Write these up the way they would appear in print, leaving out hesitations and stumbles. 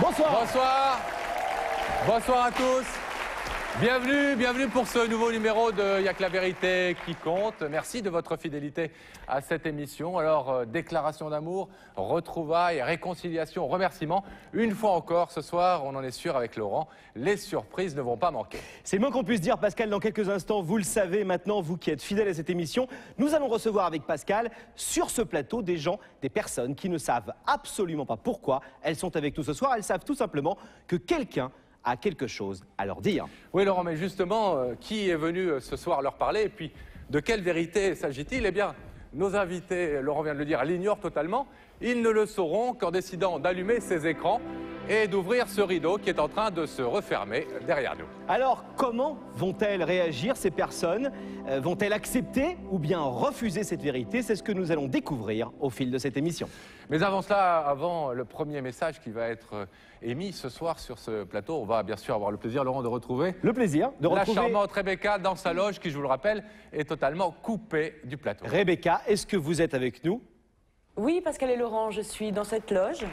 Bonsoir. Bonsoir. Bonsoir à tous. Bienvenue pour ce nouveau numéro de Y'a que la vérité qui compte. Merci de votre fidélité à cette émission. Alors, déclaration d'amour, retrouvailles, réconciliation, remerciements. Une fois encore, ce soir, on en est sûr avec Laurent, les surprises ne vont pas manquer. C'est le moins qu'on puisse dire, Pascal, dans quelques instants, vous le savez maintenant, vous qui êtes fidèles à cette émission, nous allons recevoir avec Pascal, sur ce plateau, des gens, des personnes qui ne savent absolument pas pourquoi elles sont avec nous ce soir. Elles savent tout simplement que quelqu'un a quelque chose à leur dire. Oui, Laurent, mais justement, qui est venu ce soir leur parler et puis de quelle vérité s'agit-il? Eh bien, nos invités, Laurent vient de le dire, l'ignorent totalement. Ils ne le sauront qu'en décidant d'allumer ces écrans et d'ouvrir ce rideau qui est en train de se refermer derrière nous. Alors, comment vont-elles réagir, ces personnes? Vont-elles accepter ou bien refuser cette vérité? C'est ce que nous allons découvrir au fil de cette émission. Mais avant cela, avant le premier message qui va être émis ce soir sur ce plateau, on va bien sûr avoir le plaisir, Laurent, de retrouver Le plaisir de retrouver la charmante Rebecca dans sa loge qui, je vous le rappelle, est totalement coupée du plateau. Rebecca, est-ce que vous êtes avec nous? Oui, Pascal et Laurent, je suis dans cette loge.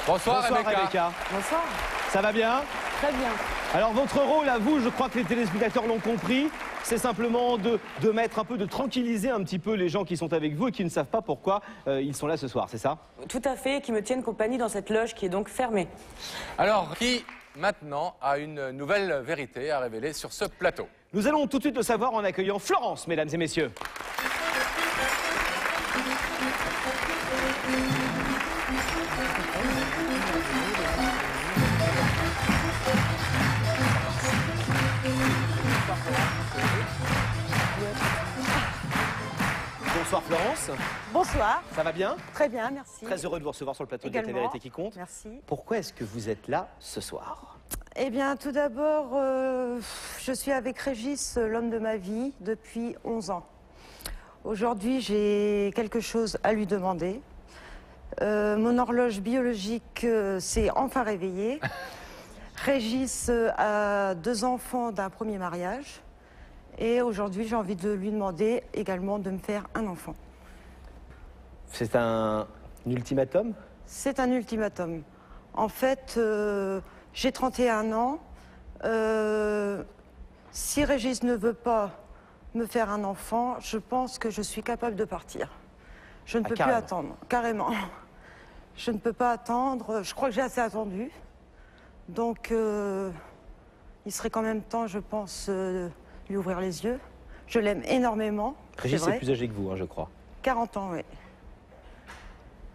Bonsoir, Rebecca. Bonsoir. Ça va bien? Très bien. Alors votre rôle à vous, je crois que les téléspectateurs l'ont compris, c'est simplement de mettre un peu, de tranquilliser un petit peu les gens qui sont avec vous et qui ne savent pas pourquoi ils sont là ce soir, c'est ça? Tout à fait, qui me tiennent compagnie dans cette loge qui est donc fermée. Alors, qui maintenant a une nouvelle vérité à révéler sur ce plateau? Nous allons tout de suite le savoir en accueillant Florence, mesdames et messieurs. Bonsoir Florence. Bonsoir. Ça va bien? Très bien, merci. Très heureux de vous recevoir sur le plateau de Également. La vérité qui compte. Merci. Pourquoi est-ce que vous êtes là ce soir? Eh bien, tout d'abord, je suis avec Régis, l'homme de ma vie, depuis 11 ans. Aujourd'hui, j'ai quelque chose à lui demander. Mon horloge biologique s'est enfin réveillée. Régis a 2 enfants d'un premier mariage. Et aujourd'hui, j'ai envie de lui demander également de me faire un enfant. C'est un ultimatum? C'est un ultimatum. En fait, j'ai 31 ans. Si Régis ne veut pas me faire un enfant, je pense que je suis capable de partir. Je ne peux plus attendre, carrément. Je ne peux pas attendre. Je crois que j'ai assez attendu. Donc, il serait quand même temps, je pense, lui ouvrir les yeux. Je l'aime énormément. Régis est plus âgé que vous, hein, je crois. 40 ans, oui.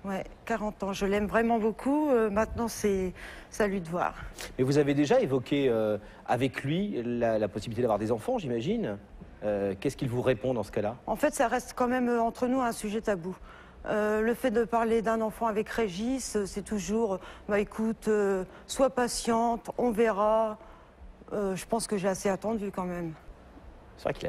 Ouais, 40 ans. Je l'aime vraiment beaucoup. Maintenant, c'est à lui de voir. Mais vous avez déjà évoqué avec lui la possibilité d'avoir des enfants, j'imagine. Qu'est-ce qu'il vous répond dans ce cas-là? En fait, ça reste quand même entre nous un sujet tabou. Le fait de parler d'un enfant avec Régis, c'est toujours, bah écoute, sois patiente, on verra. Je pense que j'ai assez attendu quand même. C'est vrai qu'il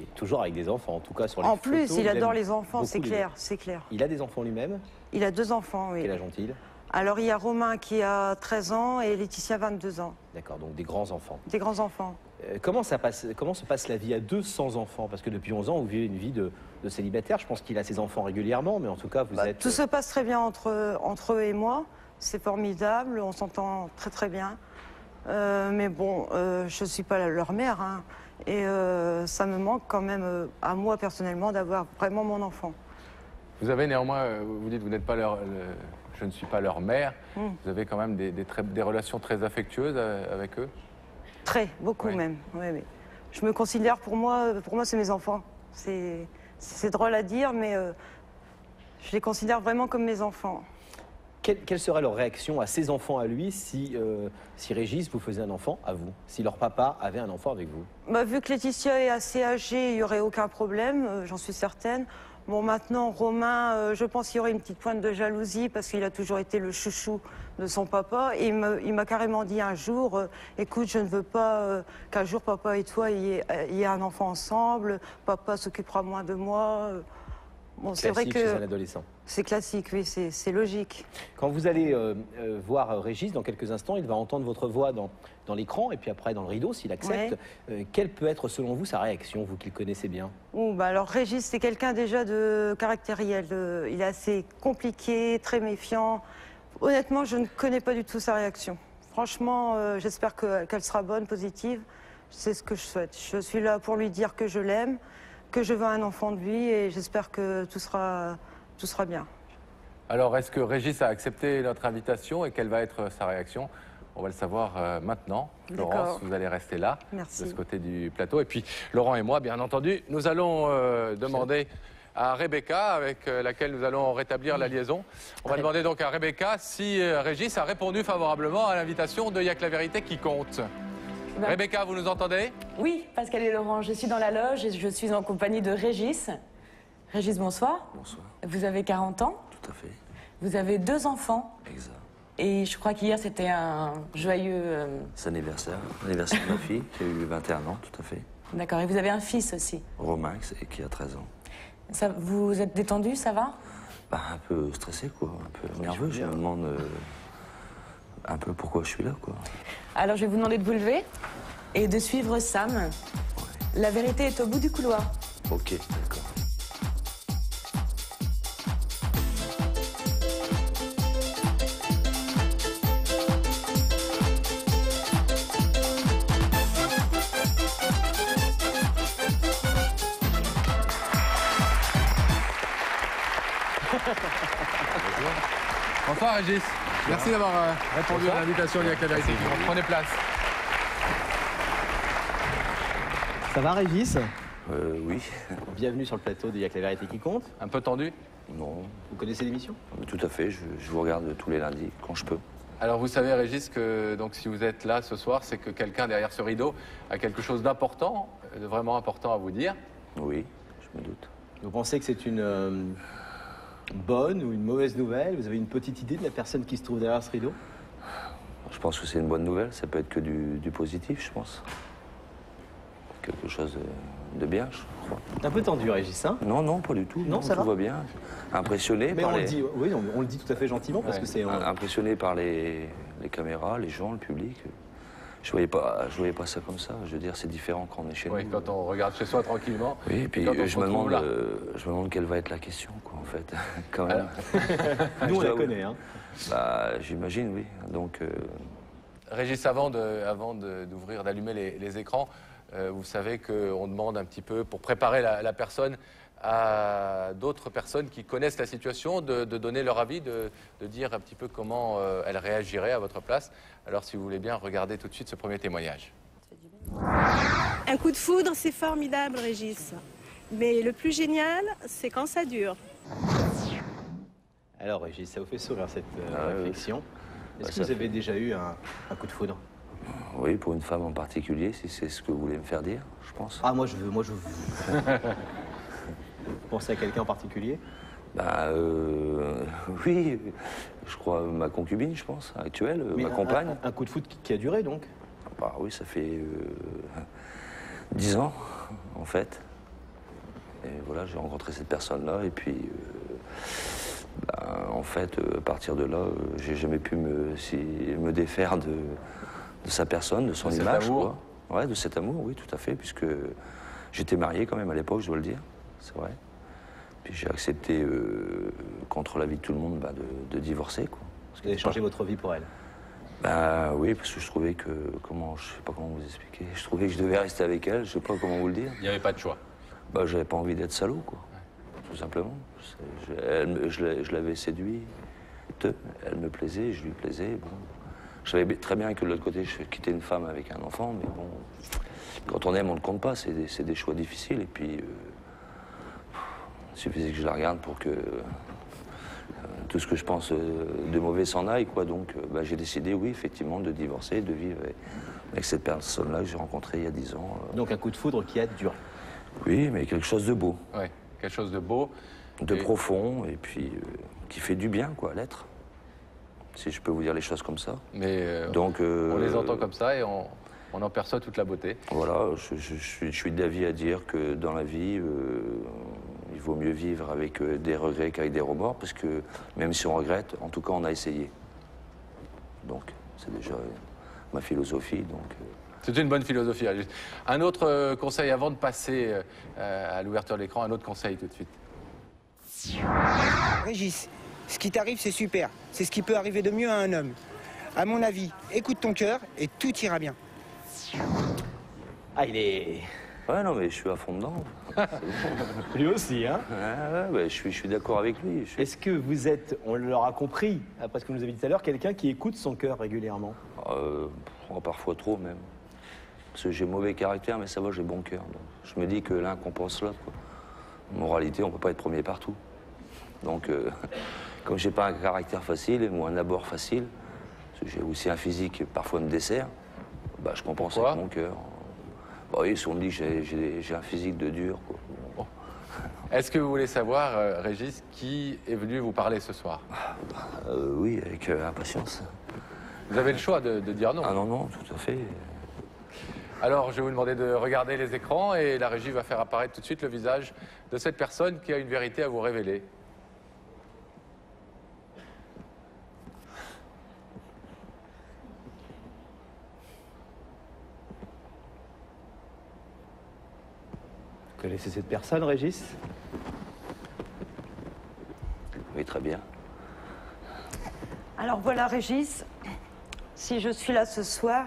est toujours avec des enfants, en tout cas sur les En photos. plus, il adore les enfants, c'est beaucoup clair, c'est clair. Il a des enfants lui-même? Il a 2 enfants, oui. Quel âge ont-ils? Alors, il y a Romain qui a 13 ans et Laetitia 22 ans. D'accord, donc des grands enfants. Des grands enfants. Comment se passe la vie à 200 enfants? Parce que depuis 11 ans, vous vivez une vie de célibataire. Je pense qu'il a ses enfants régulièrement, mais en tout cas, vous êtes... Tout se passe très bien entre eux et moi. C'est formidable, on s'entend très très bien. Mais bon, je ne suis pas leur mère. Hein, et ça me manque quand même, à moi personnellement, d'avoir vraiment mon enfant. Vous avez néanmoins, vous dites, vous n'êtes pas je ne suis pas leur mère. Vous avez quand même des relations très affectueuses avec eux? Très, beaucoup même. Oui, oui. Je me considère, pour moi c'est mes enfants. C'est drôle à dire, mais je les considère vraiment comme mes enfants. Quelle serait leur réaction à ses enfants à lui si Régis vous faisait un enfant à vous? Si leur papa avait un enfant avec vous? Bah, vu que Laetitia est assez âgée, il n'y aurait aucun problème, j'en suis certaine. Bon, maintenant, Romain, je pense qu'il y aurait une petite pointe de jalousie parce qu'il a toujours été le chouchou de son papa. Et il m'a carrément dit un jour, écoute, je ne veux pas qu'un jour papa et toi y ait un enfant ensemble, papa s'occupera moins de moi. Bon, c'est vrai que chez un adolescent. C'est classique, oui, c'est logique. Quand vous allez voir Régis dans quelques instants, il va entendre votre voix dans l'écran et puis après dans le rideau, s'il accepte. Ouais. Quelle peut être selon vous sa réaction, vous qui le connaissez bien? Alors Régis, c'est quelqu'un déjà de caractériel. Il est assez compliqué, très méfiant. Honnêtement, je ne connais pas du tout sa réaction. Franchement, j'espère qu'elle sera bonne, positive. C'est ce que je souhaite. Je suis là pour lui dire que je l'aime, que je veux un enfant de lui et j'espère que tout sera bien. Alors, est-ce que Régis a accepté notre invitation et quelle va être sa réaction? On va le savoir maintenant. Florence, vous allez rester là, Merci. de ce côté du plateau. Et puis, Laurent et moi, bien entendu, nous allons demander à Rebecca, avec laquelle nous allons rétablir la liaison. On va demander donc à Rebecca si Régis a répondu favorablement à l'invitation de Y'a que la vérité qui compte. Rebecca, vous nous entendez? Oui, Pascal et Laurent, je suis dans la loge et je suis en compagnie de Régis. Régis, bonsoir. Bonsoir. Vous avez 40 ans. Tout à fait. Vous avez 2 enfants. Exact. Et je crois qu'hier, c'était un joyeux... C'est l'anniversaire de ma fille qui a eu 21 ans, tout à fait. D'accord. Et vous avez un fils aussi. Romain, qui a 13 ans. Ça, vous êtes détendu, ça va? Bah, un peu stressé, quoi, un peu nerveux. Je me demande un peu pourquoi je suis là, quoi. Alors, je vais vous demander de vous lever et de suivre Sam. La vérité est au bout du couloir. Ok, d'accord. Bonsoir Régis. Merci d'avoir répondu à l'invitation de Y'a que la vérité qui compte. Prenez place. Ça va Régis? Oui. Bienvenue sur le plateau de Y'a que la vérité qui compte. Un peu tendu? Non, Vous connaissez l'émission? tout à fait. Je vous regarde tous les lundis, quand je peux. Alors vous savez Régis que donc, si vous êtes là ce soir, c'est que quelqu'un derrière ce rideau a quelque chose d'important, de vraiment important à vous dire. Oui, je me doute. Vous pensez que c'est une bonne ou une mauvaise nouvelle? Vous avez une petite idée de la personne qui se trouve derrière ce rideau? Je pense que c'est une bonne nouvelle. Ça peut être que du positif, je pense. Quelque chose de bien, je crois. Un peu tendu, Régis, hein? Non, non, pas du tout. Non, ça tout va bien. Impressionné Mais par on le les... dit, oui, on le dit tout à fait gentiment parce que c'est... Impressionné par les caméras, les gens, le public. Je voyais pas ça comme ça. Je veux dire, c'est différent quand on est chez Oui, nous. quand on regarde chez soi tranquillement. Oui, et puis quand on se je me retrouve là. demande quelle va être la question, quoi, en fait, quand même. Nous, on Je la dois- connaît, hein? Bah, j'imagine, oui. Donc, Régis, avant d'ouvrir, d'allumer les écrans, vous savez qu'on demande un petit peu, pour préparer la personne, à d'autres personnes qui connaissent la situation, de donner leur avis, de dire un petit peu comment elles réagiraient à votre place. Alors, si vous voulez bien, regardez tout de suite ce premier témoignage. Un coup de foudre, c'est formidable, Régis. Mais le plus génial, c'est quand ça dure. Alors, Régis, ça vous fait sourire cette oui. réflexion. Est-ce que ça vous avez déjà eu un coup de foudre? oui, pour une femme en particulier, si c'est ce que vous voulez me faire dire, je pense. Ah, moi je veux. Vous pensez à quelqu'un en particulier? Bah, oui, je crois ma concubine, je pense, actuelle, Mais ma compagne. un coup de foudre qui a duré, donc? Bah oui, ça fait 10 ans, en fait. Et voilà, j'ai rencontré cette personne-là, et puis, en fait, à partir de là, j'ai jamais pu me défaire de sa personne, de son De cet image. amour. Quoi. Ouais, de cet amour, oui, tout à fait, puisque j'étais marié quand même à l'époque, je dois le dire, c'est vrai. Puis j'ai accepté, contre l'avis de tout le monde, de divorcer, quoi. Vous avez changé votre vie pour elle? Bah oui, parce que je trouvais que, je sais pas comment vous expliquer, je trouvais que je devais rester avec elle, je sais pas comment vous le dire. Il n'y avait pas de choix. Bah j'avais pas envie d'être salaud, quoi, tout simplement. Je l'avais séduite, elle me plaisait, je lui plaisais, bon. Je savais très bien que de l'autre côté, je quittais une femme avec un enfant, mais bon, quand on aime, on ne compte pas, c'est des choix difficiles, et puis il suffisait que je la regarde pour que tout ce que je pense de mauvais s'en aille, quoi. Donc j'ai décidé, oui, effectivement, de divorcer, de vivre avec cette personne-là que j'ai rencontrée il y a 10 ans. Donc un coup de foudre qui a duré? Oui, mais quelque chose de beau, Oui, quelque chose de beau. de Et- profond, et puis qui fait du bien, quoi, l'être. Si je peux vous dire les choses comme ça. Mais Donc, on les entend comme ça et on en perçoit toute la beauté. Voilà, je suis d'avis à dire que dans la vie, il vaut mieux vivre avec des regrets qu'avec des remords, parce que même si on regrette, en tout cas, on a essayé. Donc, c'est déjà ma philosophie. Donc, C'est une bonne philosophie, Régis. Un autre conseil avant de passer à l'ouverture de l'écran, un autre conseil tout de suite. Régis, Ce qui t'arrive, c'est super. C'est ce qui peut arriver de mieux à un homme. À mon avis, écoute ton cœur et tout ira bien. Ah, il est... Ouais, non, mais je suis à fond dedans. Lui aussi, hein. Ouais, je suis d'accord avec lui. Est-ce que vous êtes, on l'aura compris, après ce que vous nous avez dit tout à l'heure, quelqu'un qui écoute son cœur régulièrement? Parfois trop, même. Parce que j'ai mauvais caractère, mais ça va, j'ai bon cœur. Donc, je me dis que l'un compense l'autre, quoi. Moralité, on peut pas être premier partout. Donc, comme j'ai pas un caractère facile ou un abord facile, parce que j'ai aussi un physique qui parfois me dessert, bah, je compense avec mon cœur. Bah oui, si on me dit que j'ai un physique de dur, quoi. Bon. Est-ce que vous voulez savoir, Régis, qui est venu vous parler ce soir? Oui, avec impatience. Vous avez le choix de dire non. Ah non, non, tout à fait. Alors, je vais vous demander de regarder les écrans et la régie va faire apparaître tout de suite le visage de cette personne qui a une vérité à vous révéler. Vous connaissez cette personne, Régis? Oui, très bien. Alors voilà, Régis, si je suis là ce soir,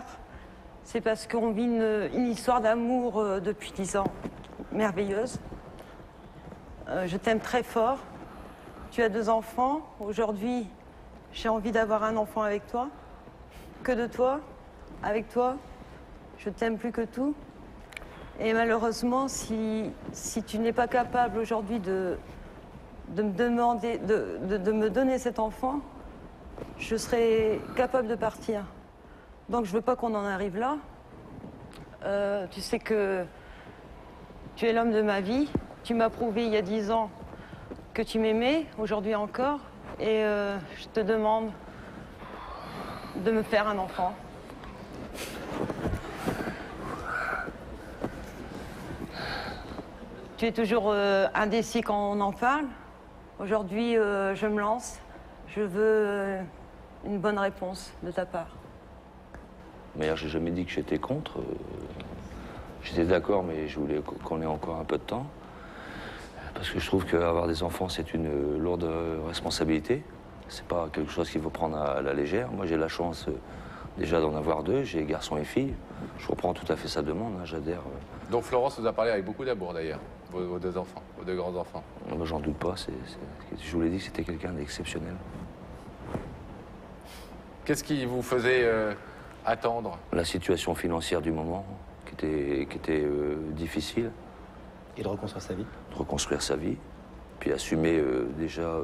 c'est parce qu'on vit une histoire d'amour depuis 10 ans, merveilleuse. Je t'aime très fort. Tu as 2 enfants. Aujourd'hui, j'ai envie d'avoir un enfant avec toi. Que de toi, avec toi. Je t'aime plus que tout. Et malheureusement, si tu n'es pas capable aujourd'hui de me demander, de me donner cet enfant, je serai capable de partir. Donc je veux pas qu'on en arrive là. Tu sais que tu es l'homme de ma vie. Tu m'as prouvé il y a 10 ans que tu m'aimais, aujourd'hui encore. Et je te demande de me faire un enfant. Tu es toujours indécis quand on en parle. Aujourd'hui, je me lance. Je veux une bonne réponse de ta part. Mais j'ai jamais dit que j'étais contre. J'étais d'accord, mais je voulais qu'on ait encore un peu de temps. Parce que je trouve qu'avoir des enfants, c'est une lourde responsabilité. C'est pas quelque chose qu'il faut prendre à la légère. Moi, j'ai la chance déjà d'en avoir 2. J'ai garçon et fille. Je reprends tout à fait sa demande, hein, j'adhère. Donc Florence vous a parlé avec beaucoup d'amour d'ailleurs, vos 2 enfants, vos 2 grands-enfants. J'en doute pas. Je vous l'ai dit que c'était quelqu'un d'exceptionnel. Qu'est-ce qui vous faisait attendre? La situation financière du moment, qui était difficile. Et de reconstruire sa vie? De reconstruire sa vie, puis assumer déjà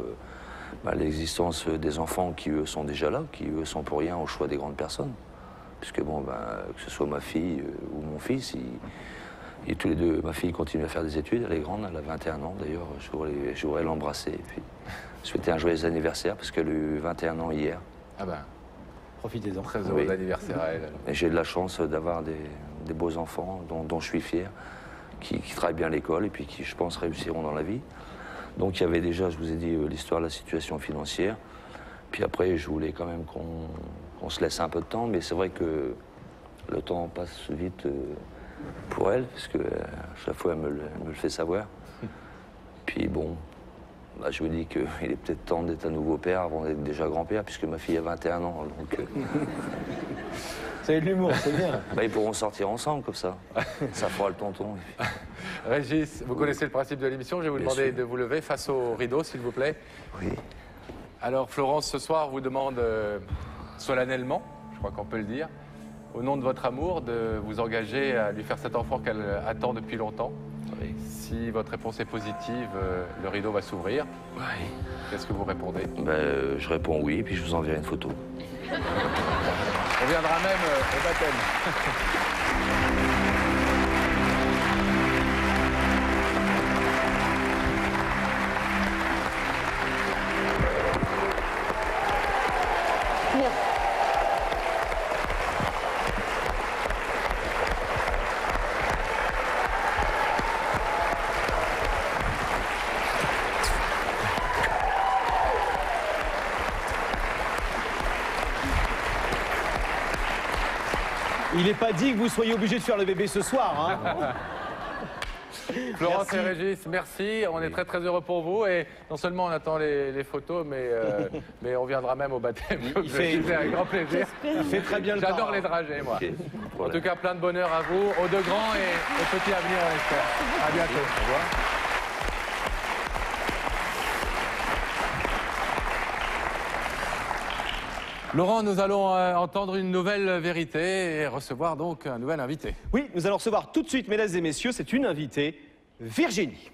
l'existence des enfants qui, eux, sont déjà là, qui, eux, sont pour rien au choix des grandes personnes. Puisque, bon, que ce soit ma fille ou mon fils, et tous les deux, ma fille continue à faire des études, elle est grande, elle a 21 ans d'ailleurs, je voudrais l'embrasser et puis souhaiter un joyeux anniversaire, parce qu'elle a eu 21 ans hier. Ah ben, profitez-en. Très heureux d'anniversaire à elle. Et j'ai de la chance d'avoir des beaux enfants dont je suis fier, qui travaillent bien à l'école et puis qui, je pense, réussiront dans la vie. Donc il y avait déjà, je vous ai dit, l'histoire de la situation financière. Puis après, je voulais quand même qu'on se laisse un peu de temps, mais c'est vrai que le temps passe vite pour elle, parce que chaque fois, elle me le fait savoir. Puis bon, je me dis qu'il est peut-être temps d'être à nouveau père avant d'être déjà grand-père, puisque ma fille a 21 ans. Donc, vous avez de l'humour, c'est bien. Ils pourront sortir ensemble comme ça. Ça fera le tonton. Régis, vous connaissez le principe de l'émission. Je vais vous demander de vous lever face au rideau, s'il vous plaît. Oui. Alors, Florence, ce soir, vous demande solennellement, je crois qu'on peut le dire, au nom de votre amour, de vous engager à lui faire cet enfant qu'elle attend depuis longtemps. Oui. Si votre réponse est positive, le rideau va s'ouvrir. Oui. Qu'est-ce que vous répondez? Je réponds oui, puis je vous enverrai une photo. On viendra même au baptême. Il n'est pas dit que vous soyez obligé de faire le bébé ce soir, hein. Florence et Régis, merci. On est très très heureux pour vous. Et non seulement on attend les photos, mais on viendra même au baptême. Il fait avec grand plaisir. Il fait très bien le J'adore parrain. les dragées, moi. Ok, pas de En problème. tout cas, plein de bonheur à vous, aux deux grands et aux petits à venir, on espère. À bientôt. Au revoir. Laurent, nous allons entendre une nouvelle vérité et recevoir donc un nouvel invité. Oui, nous allons recevoir tout de suite, mesdames et messieurs, c'est une invitée, Virginie.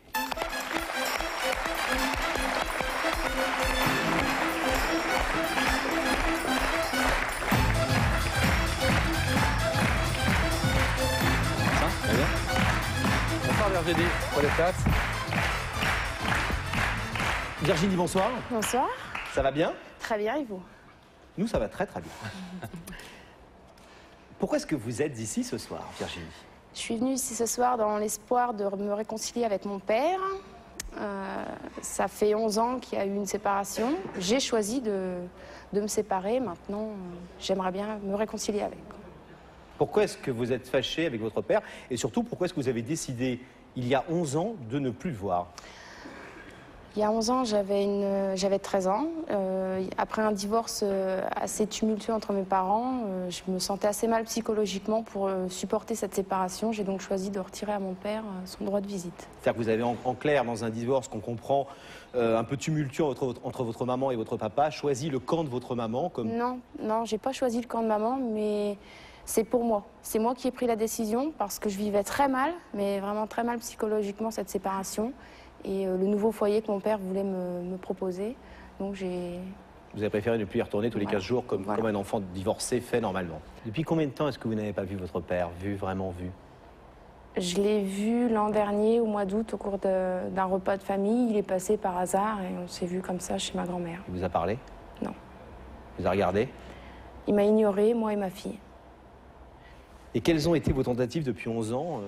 Bonsoir Virginie, pour les places. Virginie, bonsoir. Bonsoir, Ça va bien? très bien et vous? Nous, ça va très très bien. Pourquoi est-ce que vous êtes ici ce soir, Virginie? Je suis venue ici ce soir dans l'espoir de me réconcilier avec mon père. Ça fait 11 ans qu'il y a eu une séparation. J'ai choisi de me séparer. Maintenant, j'aimerais bien me réconcilier avec. Pourquoi est-ce que vous êtes fâché avec votre père? Et surtout, pourquoi est-ce que vous avez décidé, il y a 11 ans, de ne plus le voir? Il y a 11 ans, j'avais 13 ans. Après un divorce assez tumultueux entre mes parents, je me sentais assez mal psychologiquement pour supporter cette séparation. J'ai donc choisi de retirer à mon père son droit de visite. C'est-à-dire que vous avez en clair, dans un divorce qu'on comprend un peu tumultueux entre votre maman et votre papa, choisi le camp de votre maman comme... Non, j'ai pas choisi le camp de maman, mais c'est pour moi. C'est moi qui ai pris la décision parce que je vivais très mal, mais vraiment très mal psychologiquement cette séparation. Et le nouveau foyer que mon père voulait me proposer. Donc j'ai... Vous avez préféré ne plus y retourner tous les 15 jours comme Voilà. un enfant divorcé fait normalement. Depuis combien de temps est-ce que vous n'avez pas vu votre père? Vraiment vu? Je l'ai vu l'an dernier, au mois d'août, au cours d'un repas de famille. Il est passé par hasard et on s'est vu comme ça chez ma grand-mère. Il vous a parlé? Non. Il vous a regardé? Il m'a ignoré, moi et ma fille. Et quelles ont été vos tentatives depuis 11 ans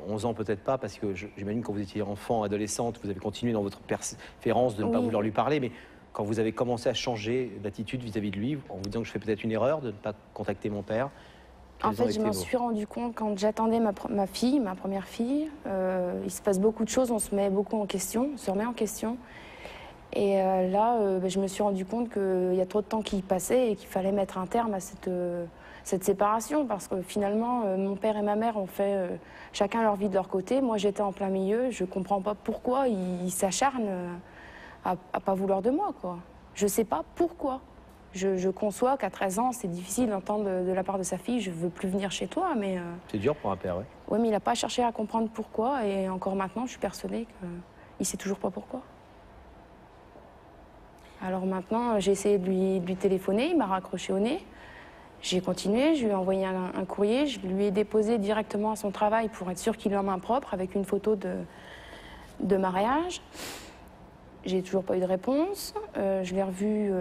11 ans peut-être pas, parce que j'imagine quand vous étiez enfant, adolescente, vous avez continué dans votre persévérance de ne pas Oui. vouloir lui parler, mais quand vous avez commencé à changer d'attitude vis-à-vis de lui, en vous disant que je fais peut-être une erreur de ne pas contacter mon père, En quelles ont fait, je été m'en vos- suis rendu compte quand j'attendais ma fille, ma première fille. Il se passe beaucoup de choses, on se met beaucoup en question, on se remet en question. Et là, je me suis rendu compte qu'il y a trop de temps qui passait et qu'il fallait mettre un terme à cette séparation. Parce que finalement, mon père et ma mère ont fait chacun leur vie de leur côté. Moi, j'étais en plein milieu. Je ne comprends pas pourquoi ils s'acharnent à pas vouloir de moi, quoi. Je ne sais pas pourquoi. Je conçois qu'à 13 ans, c'est difficile d'entendre de la part de sa fille « je veux plus venir chez toi », mais... C'est dur pour un père, oui. Oui, mais il n'a pas cherché à comprendre pourquoi, et encore maintenant, je suis persuadée qu'il ne sait toujours pas pourquoi. Alors maintenant, j'ai essayé de lui téléphoner, il m'a raccroché au nez. J'ai continué, je lui ai envoyé un courrier, je lui ai déposé directement à son travail pour être sûr qu'il est en main propre, avec une photo de mariage. J'ai toujours pas eu de réponse. Je l'ai revu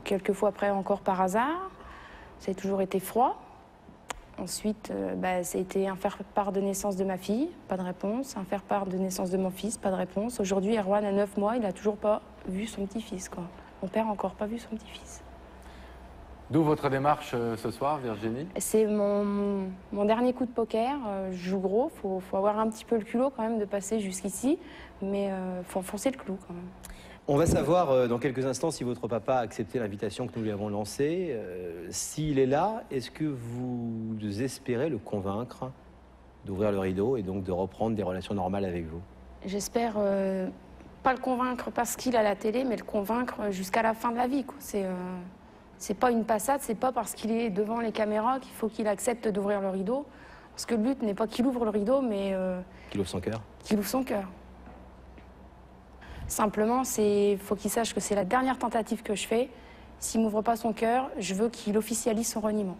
quelques fois après encore par hasard. Ça a toujours été froid. Ensuite, ça a été un faire-part de naissance de ma fille, pas de réponse. Un faire-part de naissance de mon fils, pas de réponse. Aujourd'hui, Erwan a 9 mois, il n'a toujours pas vu son petit-fils, quoi. Mon père n'a encore pas vu son petit-fils. D'où votre démarche ce soir, Virginie? C'est mon dernier coup de poker. Je joue gros, faut avoir un petit peu le culot quand même de passer jusqu'ici, mais faut enfoncer le clou quand même. On va savoir dans quelques instants si votre papa a accepté l'invitation que nous lui avons lancée. S'il est là, est-ce que vous espérez le convaincre d'ouvrir le rideau et donc de reprendre des relations normales avec vous? J'espère pas le convaincre parce qu'il a la télé, mais le convaincre jusqu'à la fin de la vie, quoi. C'est pas une passade, c'est pas parce qu'il est devant les caméras qu'il faut qu'il accepte d'ouvrir le rideau. Parce que le but n'est pas qu'il ouvre le rideau, mais Qu'il ouvre son cœur? qu'il ouvre son cœur. Simplement, il faut qu'il sache que c'est la dernière tentative que je fais. S'il m'ouvre pas son cœur, je veux qu'il officialise son reniement.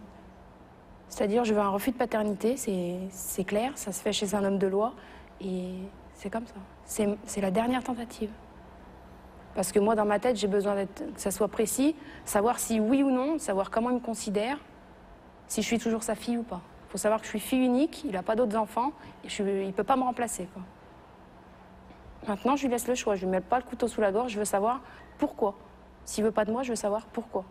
C'est-à-dire, je veux un refus de paternité, c'est clair, ça se fait chez un homme de loi, et c'est comme ça. C'est la dernière tentative. Parce que moi, dans ma tête, j'ai besoin que ça soit précis, savoir si oui ou non, savoir comment il me considère, si je suis toujours sa fille ou pas. Il faut savoir que je suis fille unique, il n'a pas d'autres enfants, et il ne peut pas me remplacer, quoi. Maintenant, je lui laisse le choix, je ne lui mets pas le couteau sous la gorge, je veux savoir pourquoi. S'il ne veut pas de moi, je veux savoir pourquoi.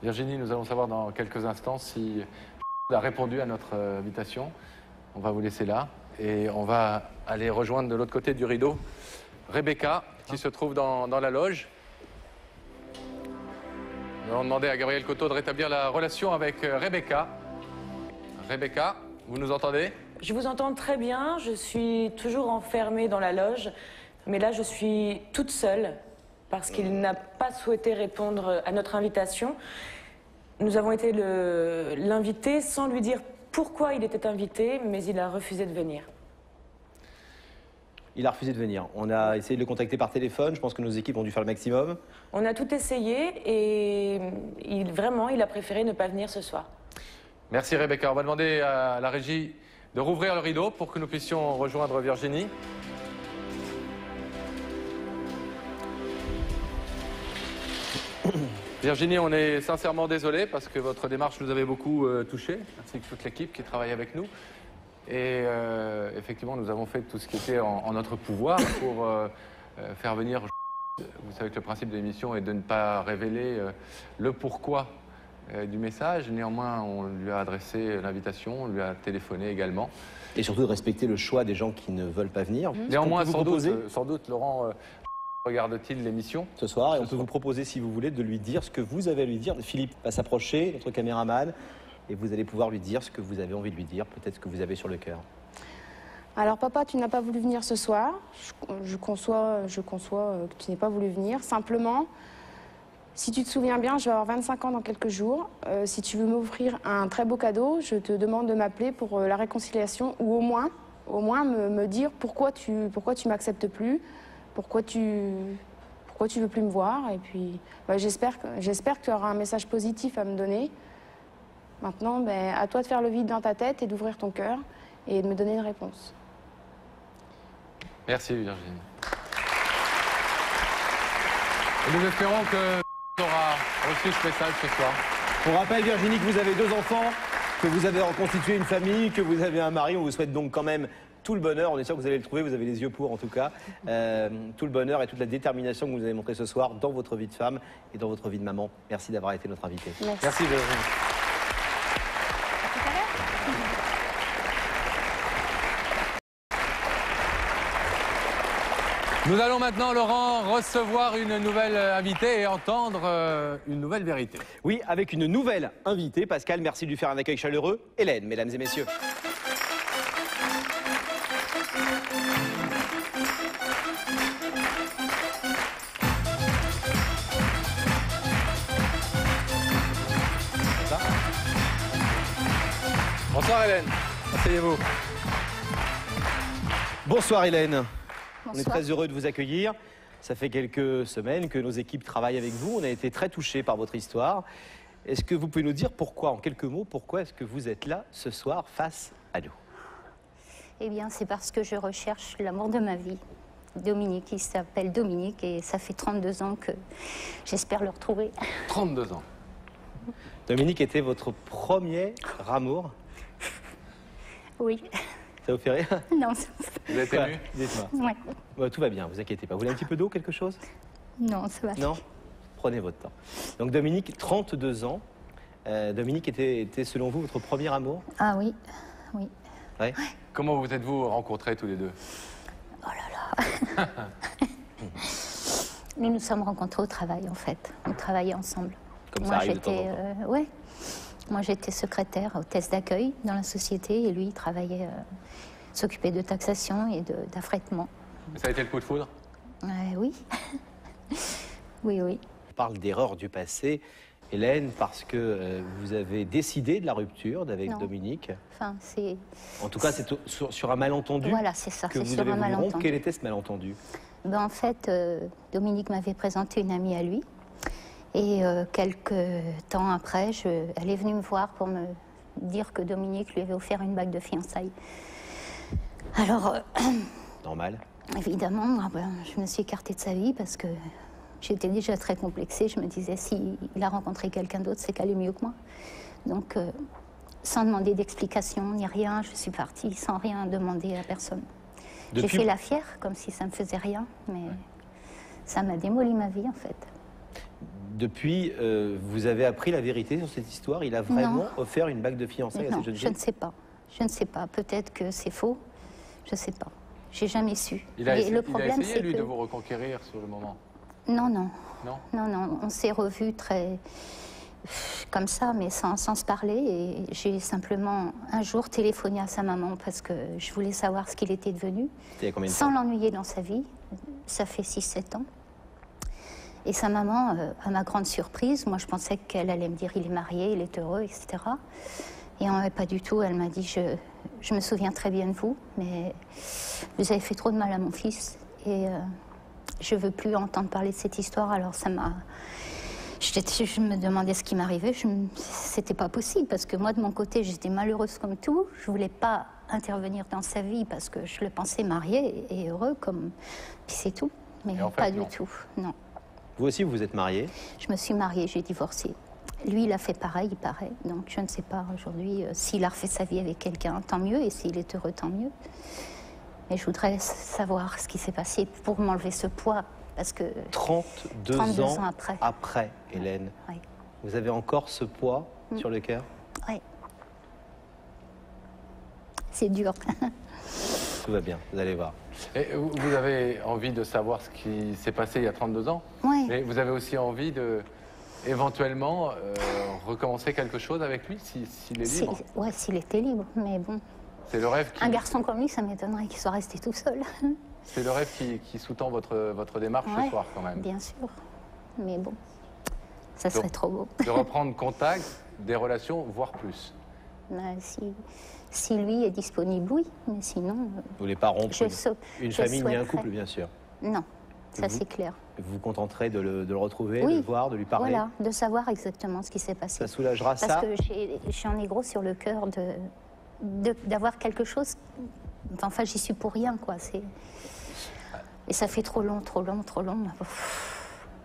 Virginie, nous allons savoir dans quelques instants si a répondu à notre invitation. On va vous laisser là. Et on va aller rejoindre de l'autre côté du rideau Rebecca, qui se trouve dans la loge. Nous allons demander à Gabriel Coteau de rétablir la relation avec Rebecca. Rebecca, vous nous entendez? Je vous entends très bien, je suis toujours enfermée dans la loge, mais là je suis toute seule parce qu'il n'a pas souhaité répondre à notre invitation. Nous avons été l'inviter sans lui dire pourquoi il était invité, mais il a refusé de venir. Il a refusé de venir. On a essayé de le contacter par téléphone. Je pense que nos équipes ont dû faire le maximum. On a tout essayé et vraiment, il a préféré ne pas venir ce soir. Merci Rebecca. On va demander à la régie de rouvrir le rideau pour que nous puissions rejoindre Virginie. Virginie, on est sincèrement désolé parce que votre démarche nous avait beaucoup touché, ainsi que toute l'équipe qui travaille avec nous. Et effectivement, nous avons fait tout ce qui était en notre pouvoir pour faire venir... Vous savez que le principe de l'émission est de ne pas révéler le pourquoi du message. Néanmoins, on lui a adressé l'invitation, on lui a téléphoné également. Et surtout de respecter le choix des gens qui ne veulent pas venir. Néanmoins, sans doute, Laurent... regarde-t-il l'émission ce soir, et on peut vous proposer, si vous voulez, de lui dire ce que vous avez à lui dire. Philippe va s'approcher, notre caméraman, et vous allez pouvoir lui dire ce que vous avez envie de lui dire, peut-être ce que vous avez sur le cœur. Alors papa, tu n'as pas voulu venir ce soir. Je conçois que tu n'aies pas voulu venir. Simplement, si tu te souviens bien, je vais avoir 25 ans dans quelques jours. Si tu veux m'offrir un très beau cadeau, je te demande de m'appeler pour la réconciliation, ou au moins me dire pourquoi tu m'acceptes plus. Pourquoi tu veux plus me voir? Et puis, j'espère que tu auras un message positif à me donner. Maintenant, à toi de faire le vide dans ta tête et d'ouvrir ton cœur et de me donner une réponse. Merci Virginie. Et nous espérons que tu auras reçu ce message ce soir. On rappelle, Virginie, que vous avez 2 enfants, que vous avez reconstitué une famille, que vous avez un mari. On vous souhaite donc quand même tout le bonheur. On est sûr que vous allez le trouver, vous avez les yeux pour en tout cas. Tout le bonheur et toute la détermination que vous avez montré ce soir dans votre vie de femme et dans votre vie de maman. Merci d'avoir été notre invité. Merci Virginie. Nous allons maintenant, Laurent, recevoir une nouvelle invitée et entendre une nouvelle vérité. Oui, avec une nouvelle invitée. Pascal, merci de lui faire un accueil chaleureux. Hélène, mesdames et messieurs. Bonsoir Hélène, asseyez-vous. Bonsoir Hélène. Bonsoir. On est très heureux de vous accueillir. Ça fait quelques semaines que nos équipes travaillent avec vous. On a été très touchés par votre histoire. Est-ce que vous pouvez nous dire pourquoi, en quelques mots, pourquoi est-ce que vous êtes là ce soir face à nous? Eh bien, c'est parce que je recherche l'amour de ma vie. Dominique, il s'appelle Dominique et ça fait 32 ans que j'espère le retrouver. 32 ans. Dominique était votre premier amour? Oui. Ça vous fait rire? Non. Vous êtes ému? Dites-moi. Ouais. Bon, tout va bien, vous inquiétez pas. Vous voulez un petit peu d'eau, quelque chose? Non, ça va. Non? Prenez votre temps. Donc Dominique, 32 ans. Dominique était selon vous votre premier amour? Ah oui, oui. Ouais. Comment vous êtes-vous rencontrés tous les deux? Oh là là. Nous nous sommes rencontrés au travail en fait. On travaillait ensemble. Comme ça arrive de temps en temps. Ouais. Moi j'étais secrétaire hôtesse d'accueil dans la société et lui il travaillait, s'occupait de taxation et d'affrètement. Ça a été le coup de foudre? Oui. Oui, oui. On parle d'erreurs du passé, Hélène, parce que vous avez décidé de la rupture avec Dominique. Enfin, c'est... En tout cas, c'est sur un malentendu. Voilà, c'est ça, que c'est vous sur avez un voulu rompre. malentendu. Quel était ce malentendu? En fait, Dominique m'avait présenté une amie à lui. Et quelques temps après, elle est venue me voir pour me dire que Dominique lui avait offert une bague de fiançailles. Alors... Normal. Évidemment, moi, je me suis écartée de sa vie parce que j'étais déjà très complexée. Je me disais, s'il a rencontré quelqu'un d'autre, c'est qu'elle est mieux que moi. Donc, sans demander d'explication ni rien, je suis partie sans rien demander à personne. J'ai fait la fière, comme si ça ne me faisait rien, mais ça m'a démoli ma vie, en fait. Depuis, vous avez appris la vérité sur cette histoire? Il a vraiment offert une bague de fiançailles à cette jeune fille? Je ne sais pas. Je ne sais pas. Peut-être que c'est faux. Je sais pas. J'ai jamais su. Il a, Et essayé, le problème, il a essayé, c'est lui, que... de vous reconquérir sur le moment? Non, non. Non? Non, non. On s'est revus très... comme ça, mais sans se parler. Et j'ai simplement, un jour, téléphoné à sa maman parce que je voulais savoir ce qu'il était devenu. C'était il y a combien de temps? Sans l'ennuyer dans sa vie. Ça fait 6-7 ans. Et sa maman, à ma grande surprise, moi je pensais qu'elle allait me dire il est marié, il est heureux, etc. Et pas du tout, elle m'a dit je me souviens très bien de vous, mais vous avez fait trop de mal à mon fils et je veux plus entendre parler de cette histoire. Alors ça m'a... Je me demandais ce qui m'arrivait, c'était pas possible parce que moi de mon côté j'étais malheureuse comme tout, je voulais pas intervenir dans sa vie parce que je le pensais marié et heureux comme... Puis c'est tout, mais en fait, pas du tout, non. Vous aussi, vous vous êtes mariée? Je me suis mariée, j'ai divorcé. Lui, il a fait pareil, il paraît. Donc, je ne sais pas aujourd'hui s'il a refait sa vie avec quelqu'un, tant mieux. Et s'il est heureux, tant mieux. Mais je voudrais savoir ce qui s'est passé pour m'enlever ce poids. Parce que 32 ans après, Hélène, oui. Vous avez encore ce poids sur le cœur? Oui. C'est dur. Tout va bien, vous allez voir. Et vous avez envie de savoir ce qui s'est passé il y a 32 ans? Oui. Mais vous avez aussi envie de... éventuellement recommencer quelque chose avec lui s'il est libre? Oui, s'il était libre, mais bon. C'est le rêve qui... Un garçon comme lui, ça m'étonnerait qu'il soit resté tout seul. C'est le rêve qui sous-tend votre démarche ce soir quand même? Bien sûr, mais bon, ça serait trop beau. De reprendre contact, des relations, voire plus? Si lui est disponible, oui, mais sinon... Vous voulez pas rompre une famille ni un couple, bien sûr? Non, ça c'est clair. Vous vous contenterez de le retrouver, oui, de le voir, de lui parler? Voilà, de savoir exactement ce qui s'est passé. Ça soulagera ça? Parce que j'en ai gros sur le cœur d'avoir quelque chose... Enfin, j'y suis pour rien, quoi. Et ça fait trop long, trop long, trop long.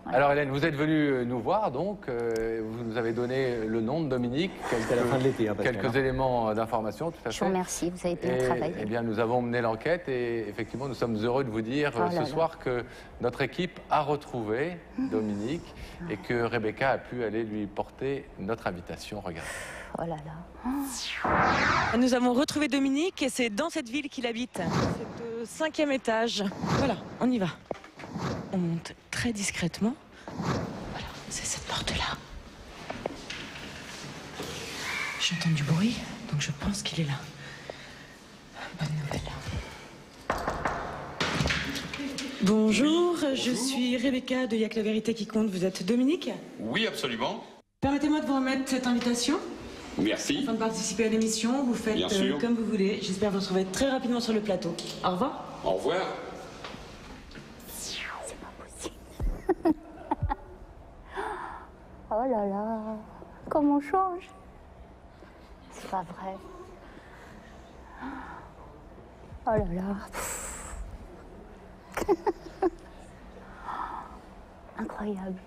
Voilà. Alors Hélène, vous êtes venue nous voir, donc vous nous avez donné le nom de Dominique, à la fin de l'été, quelques éléments d'information, tout à fait. Je vous remercie, vous avez bien travaillé. Eh bien, nous avons mené l'enquête et effectivement, nous sommes heureux de vous dire ce soir que notre équipe a retrouvé Dominique et que Rebecca a pu aller lui porter notre invitation. Regardez. Oh là là. Nous avons retrouvé Dominique et c'est dans cette ville qu'il habite. C'est au 5e étage. Voilà, on y va. On monte très discrètement. Voilà, c'est cette porte-là. J'entends du bruit, donc je pense qu'il est là. Bonne nouvelle. Bonjour, je suis Rebecca de Y'a que la vérité qui compte. Vous êtes Dominique? Oui, absolument. Permettez-moi de vous remettre cette invitation. Merci. Afin de participer à l'émission, vous faites comme vous voulez. J'espère vous retrouver très rapidement sur le plateau. Au revoir. Au revoir. C'est pas possible. Oh là là, comment on change. C'est pas vrai. Oh là là. Incroyable.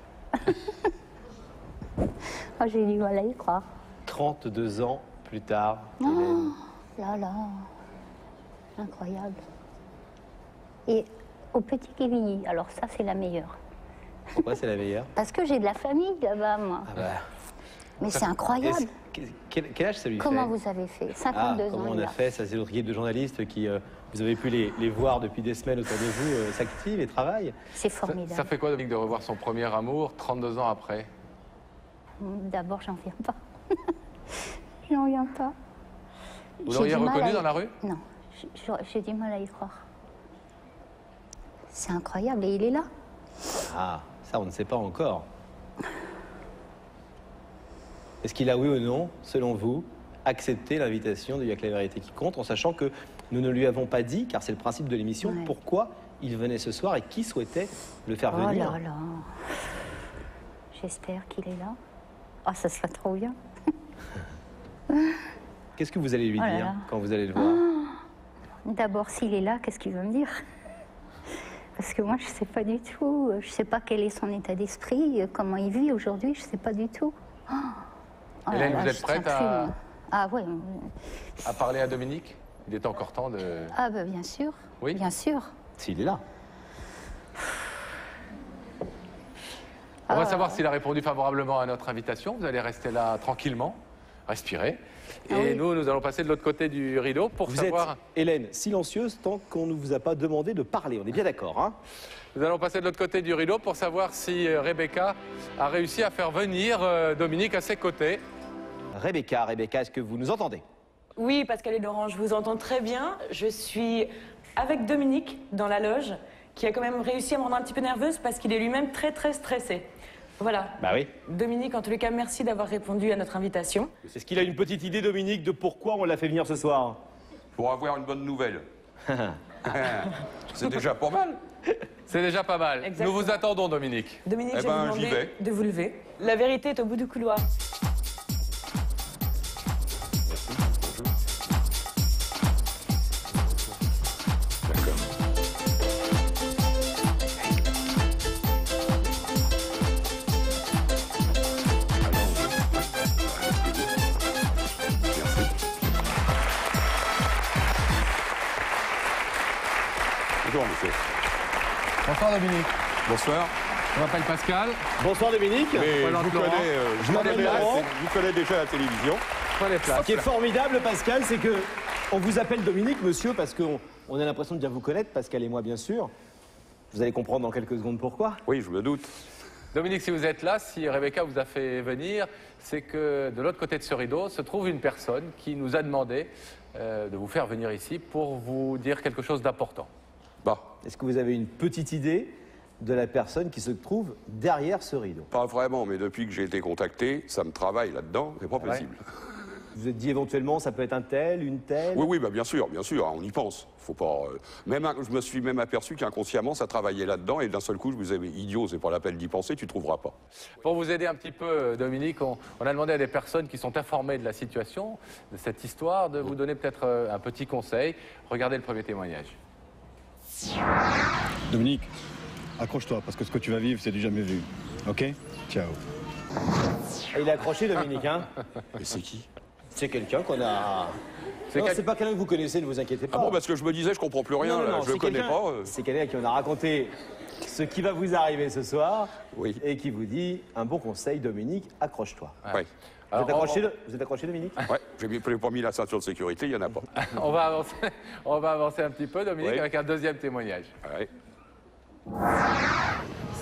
Oh, j'ai du mal à y croire. 32 ans plus tard, Hélène. Là là, incroyable. Et au Petit Quevilly, alors ça c'est la meilleure. Pourquoi c'est la meilleure? Parce que j'ai de la famille là-bas, moi. Ah bah. Mais c'est incroyable. Quel âge ça lui fait? Comment vous avez fait? 52 ans. Comment on a fait? Ça, c'est notre équipe de journalistes qui, vous avez pu les voir depuis des semaines autour de vous, s'activent et travaillent. C'est formidable. Ça fait quoi, Dominique, de revoir son premier amour 32 ans après? D'abord, j'en viens pas. J'en viens pas. Vous l'auriez reconnu dans la rue? Non, j'ai du mal à y croire. C'est incroyable, et il est là. Ah, ça, on ne sait pas encore. Est-ce qu'il a, oui ou non, selon vous, accepté l'invitation de Y'a que la vérité qui compte, en sachant que nous ne lui avons pas dit, car c'est le principe de l'émission, pourquoi il venait ce soir et qui souhaitait le faire venir? Oh là là. J'espère qu'il est là. Oh, ça serait trop bien. Qu'est-ce que vous allez lui dire quand vous allez le voir? D'abord, s'il est là, qu'est-ce qu'il veut me dire? Parce que moi, je ne sais pas du tout. Je ne sais pas quel est son état d'esprit, comment il vit aujourd'hui, je ne sais pas du tout. Oh Hélène, vous êtes prête à parler à Dominique? Il est encore temps de... Ah bah bien sûr, oui, bien sûr. S'il est là. On va savoir s'il a répondu favorablement à notre invitation. Vous allez rester là tranquillement. respirer. Ah Et oui. nous allons passer de l'autre côté du rideau pour Vous savoir... êtes, Hélène, silencieuse tant qu'on ne vous a pas demandé de parler. On est bien d'accord, hein? Nous allons passer de l'autre côté du rideau pour savoir si Rebecca a réussi à faire venir Dominique à ses côtés. Rebecca, est-ce que vous nous entendez? Oui, Pascal et Laurent, je vous entends très bien. Je suis avec Dominique dans la loge, qui a quand même réussi à me rendre un petit peu nerveuse parce qu'il est lui-même très très stressé. Voilà. Bah oui. Dominique, en tous les cas, merci d'avoir répondu à notre invitation. Est-ce qu'il a une petite idée, Dominique, de pourquoi on l'a fait venir ce soir? Pour avoir une bonne nouvelle. C'est déjà pas mal. C'est déjà pas mal. Exactement. Nous vous attendons, Dominique. Dominique, Eh je vais ben, vous j'y demander vais. de vous lever. La vérité est au bout du couloir. Bonjour, monsieur. Bonsoir, Dominique. Bonsoir. Je m'appelle Pascal. Bonsoir, Dominique. Mais je Présente vous Laurent. connais, Je m'appelle Laurent. je vous connais déjà à la télévision. Prenez place. Ce qui est formidable, Pascal, c'est que on vous appelle Dominique, monsieur, parce qu'on a l'impression de bien vous connaître, Pascal et moi, bien sûr. Vous allez comprendre dans quelques secondes pourquoi. Oui, je me doute. Dominique, si vous êtes là, si Rebecca vous a fait venir, c'est que de l'autre côté de ce rideau se trouve une personne qui nous a demandé de vous faire venir ici pour vous dire quelque chose d'important. Bah, Est-ce que vous avez une petite idée de la personne qui se trouve derrière ce rideau? pas vraiment, mais depuis que j'ai été contacté, ça me travaille là-dedans, c'est pas Ouais. possible. Vous vous êtes dit éventuellement, ça peut être un tel, une telle? Oui, oui, bah bien sûr, on y pense. Faut pas. Je me suis même aperçu qu'inconsciemment, ça travaillait là-dedans, et d'un seul coup, je me disais, mais idiot, c'est pas la peine d'y penser, tu trouveras pas. Pour vous aider un petit peu, Dominique, on a demandé à des personnes qui sont informées de la situation, de cette histoire, de vous donner peut-être un petit conseil. Regardez le premier témoignage. Dominique, accroche-toi, parce que ce que tu vas vivre, c'est du jamais vu. Ok? Ciao. Ah, il est accroché, Dominique, hein? Mais c'est qui? C'est quelqu'un qu'on a... Non, c'est pas quelqu'un que vous connaissez, ne vous inquiétez pas. Ah bon, parce que je me disais, je comprends plus rien, Non, là, non, je le c'est connais quelqu'un- pas. C'est quelqu'un qui en a raconté ce qui va vous arriver ce soir Oui. et qui vous dit un bon conseil, Dominique, accroche-toi. Ouais. Vous êtes Alors, accroché, vous êtes accroché, Dominique? Ouais, j'ai pas mis la ceinture de sécurité, il y en a pas. on va avancer un petit peu, Dominique, Oui. avec un deuxième témoignage. Ouais.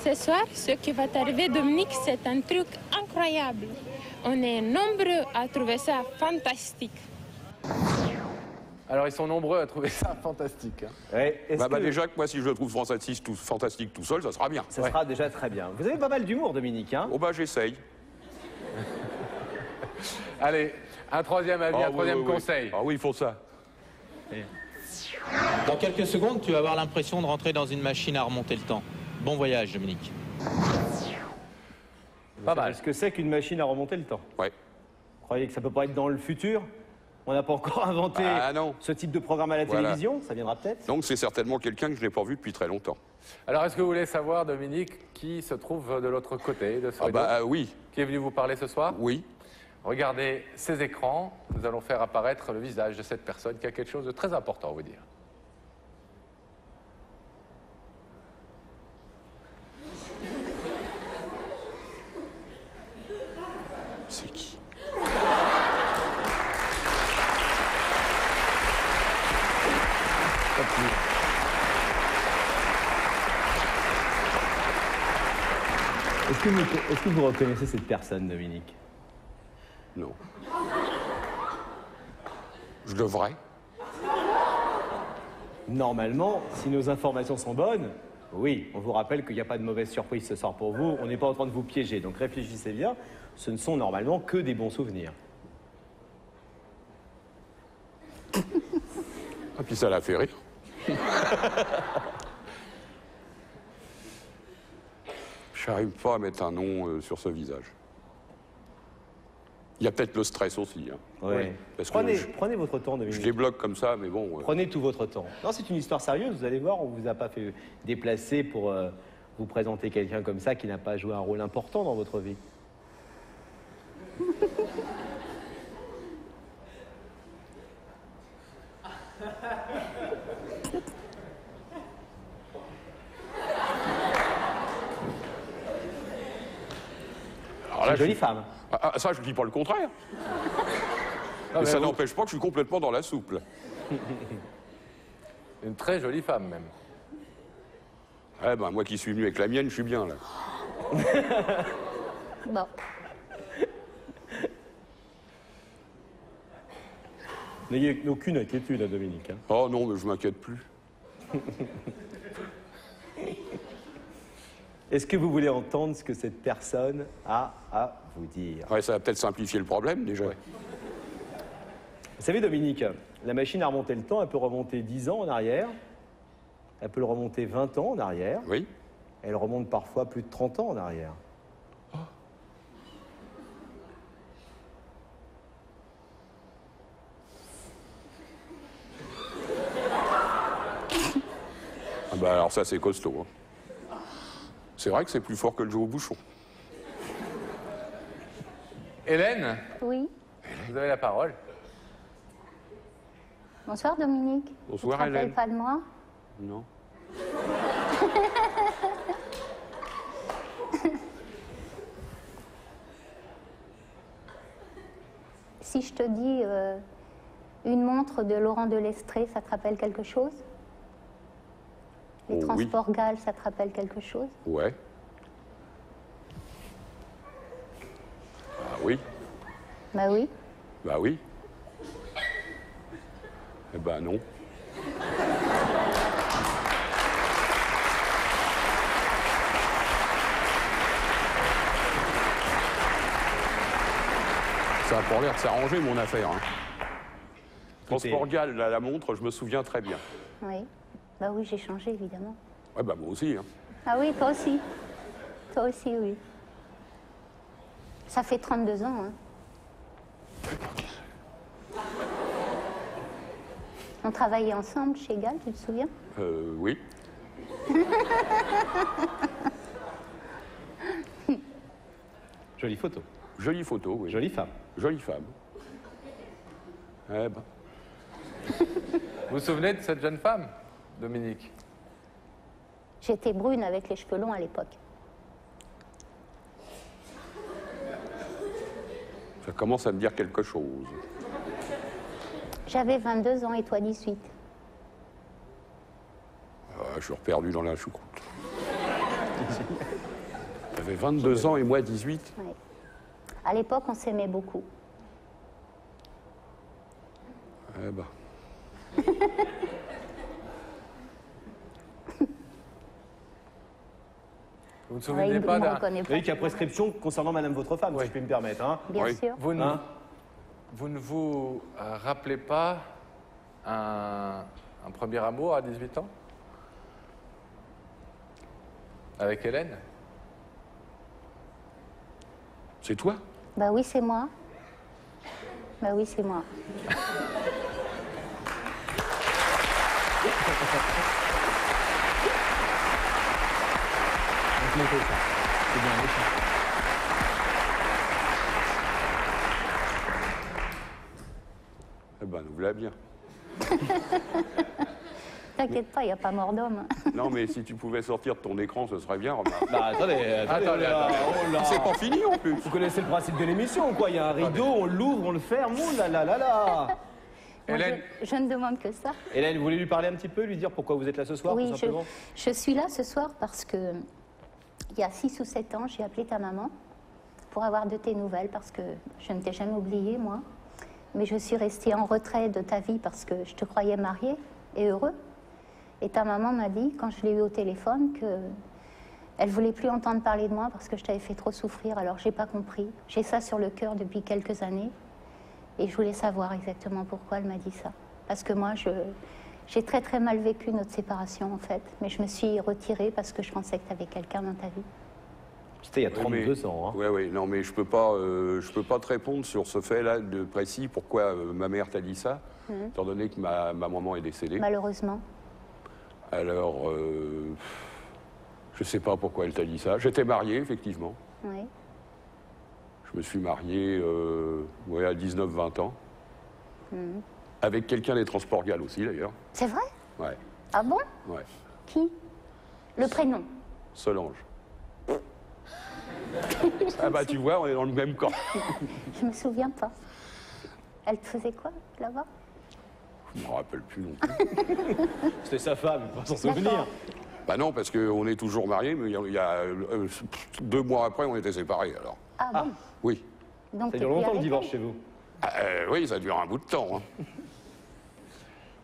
Ce soir, ce qui va t'arriver, Dominique, c'est un truc incroyable. On est nombreux à trouver ça fantastique. Alors, ils sont nombreux à trouver ça fantastique. Hein. Ouais, est-ce Bah, que déjà que moi, si je le trouve fantastique tout seul, ça sera bien. ça sera déjà très bien. Vous avez pas mal d'humour, Dominique, hein? Oh bah j'essaye. Allez, un troisième avis, Ah, un oui, troisième oui, oui. conseil. Ah oui, il faut ça. Dans quelques secondes, tu vas avoir l'impression de rentrer dans une machine à remonter le temps. Bon voyage, Dominique. Pas mal. Ce que c'est qu'une machine à remonter le temps. Ouais. Vous croyez que ça peut pas être dans le futur? On n'a pas encore inventé Ah non. ce type de programme à la Voilà. télévision, ça viendra peut-être. Donc c'est certainement quelqu'un que je n'ai pas vu depuis très longtemps. Alors, est-ce que vous voulez savoir, Dominique, qui se trouve de l'autre côté de ce Ah rideau, bah oui, qui est venu vous parler ce soir? oui. Regardez ces écrans. Nous allons faire apparaître le visage de cette personne qui a quelque chose de très important à vous dire. C'est qui? Est-ce que vous reconnaissez cette personne, Dominique? Non. Je devrais. Normalement, si nos informations sont bonnes, oui, on vous rappelle qu'il n'y a pas de mauvaise surprise ce soir pour vous, on n'est pas en train de vous piéger, donc réfléchissez bien, ce ne sont normalement que des bons souvenirs. Ah puis ça l'a fait rire. Je n'arrive pas à mettre un nom sur ce visage. Il y a peut-être le stress aussi. Hein. Ouais. Parce que Prenez votre temps, je Dominique. débloque comme ça, mais bon. Prenez tout votre temps. Non, c'est une histoire sérieuse, vous allez voir, on ne vous a pas fait déplacer pour vous présenter quelqu'un comme ça qui n'a pas joué un rôle important dans votre vie. Alors là, jolie femme. Ah, ça, je dis pas le contraire. Non, mais ça vous- n'empêche pas que je suis complètement dans la soupe. Là. Une très jolie femme, même. Eh ben, moi qui suis venu avec la mienne, je suis bien là. Bon. N'ayez aucune inquiétude, hein, Dominique. Hein. Oh non, mais je m'inquiète plus. Est-ce que vous voulez entendre ce que cette personne a à vous dire? Ouais, ça va peut-être simplifier le problème déjà. Vous savez, Dominique, la machine à remonter le temps, elle peut remonter 10 ans en arrière, elle peut le remonter 20 ans en arrière, Oui. elle remonte parfois plus de 30 ans en arrière. Ah bah alors ça, c'est costaud. Hein. C'est vrai que c'est plus fort que le jeu au bouchon. Hélène, Oui. vous avez la parole. Bonsoir Dominique. Bonsoir, Tu te rappelles Hélène. pas de moi? Non. Si je te dis une montre de Laurent Delestrée, ça te rappelle quelque chose? Les Oh, oui. transports GAL, ça te rappelle quelque chose? Ouais. Ah oui. Bah oui. Bah oui. Eh ben non. Ça a pour l'air de s'arranger, mon affaire. Hein. Transport GAL, la montre, je me souviens très bien. Oui. Bah oui, j'ai changé évidemment. Ouais, bah moi aussi. Hein. Ah oui, toi aussi. Toi aussi, oui. Ça fait 32 ans, hein. On travaillait ensemble chez GAL, tu te souviens? Oui. Jolie photo. Jolie photo, oui. Jolie femme. Jolie femme. Eh ben. Vous vous souvenez de cette jeune femme, Dominique? J'étais brune avec les cheveux longs à l'époque. Ça commence à me dire quelque chose. J'avais 22 ans et toi 18. Je suis reperdu dans la choucroute. J'avais 22 ans et moi 18. Ouais. À l'époque, on s'aimait beaucoup. Eh ben. Vous ne vous souvenez pas il me d'un... reconnaît Vous pas. savez qu'il y a prescription concernant madame votre femme, si je puis me permettre. Hein. Bien Oui. sûr. Vous ne, Hein vous ne vous rappelez pas un premier amour à 18 ans? Avec Hélène? C'est toi? Bah oui, c'est moi. Bah oui, c'est moi. C'est bien méchant. Eh ben, nous voilà bien. T'inquiète pas, il n'y a pas mort d'homme. Non, mais si tu pouvais sortir de ton écran, ce serait bien, remarque. Bah, attendez, Attendez, attendez. oh là. C'est pas fini en plus. Vous connaissez le principe de l'émission, quoi. Il y a un rideau, on l'ouvre, on le ferme. Oh là là là là. Moi, Hélène, je ne demande que ça. Hélène, vous voulez lui parler un petit peu, lui dire pourquoi vous êtes là ce soir, Oui, tout simplement? je suis là ce soir parce que il y a 6 ou 7 ans, j'ai appelé ta maman pour avoir de tes nouvelles parce que je ne t'ai jamais oublié, moi. Mais je suis restée en retrait de ta vie parce que je te croyais marié et heureux. Et ta maman m'a dit, quand je l'ai eu au téléphone, qu'elle ne voulait plus entendre parler de moi parce que je t'avais fait trop souffrir. Alors, je n'ai pas compris. J'ai ça sur le cœur depuis quelques années. Et je voulais savoir exactement pourquoi elle m'a dit ça. Parce que moi, j'ai très très mal vécu notre séparation, en fait. Mais je me suis retirée parce que je pensais que tu avais quelqu'un dans ta vie. C'était il y a 32 ans. Hein. Oui, oui, non, mais je peux pas te répondre sur ce fait-là de précis, pourquoi ma mère t'a dit ça, étant donné que ma maman est décédée. Malheureusement. Alors, je sais pas pourquoi elle t'a dit ça. J'étais marié, effectivement. Oui. Je me suis marié ouais, à 19-20 ans. Avec quelqu'un des transports GAL aussi, d'ailleurs. C'est vrai? Ouais, Ah bon? ouais. Qui? Le prénom? Solange. Ah bah tu vois, on est dans le même camp. Je me souviens pas. Elle te faisait quoi, là-bas? Je ne me rappelle plus non plus. C'était sa femme, il faut s'en souvenir. Bah non, parce qu'on est toujours mariés, mais il y a 2 mois après, on était séparés, alors. Ah bon? Oui. Donc, Ça dure longtemps le divorce chez vous? Oui, ça dure un bout de temps. Hein.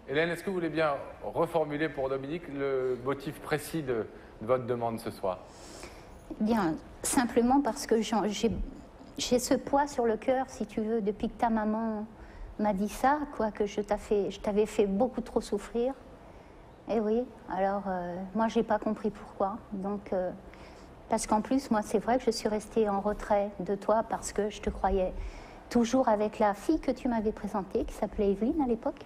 Hélène, est-ce que vous voulez bien reformuler pour Dominique le motif précis de votre demande ce soir? Bien, simplement parce que j'ai ce poids sur le cœur, si tu veux, depuis que ta maman m'a dit ça, quoi, que je t'avais fait beaucoup trop souffrir. Et oui, alors moi, j'ai pas compris pourquoi. Donc, parce qu'en plus, moi, c'est vrai que je suis restée en retrait de toi parce que je te croyais toujours avec la fille que tu m'avais présentée, qui s'appelait Evelyne à l'époque.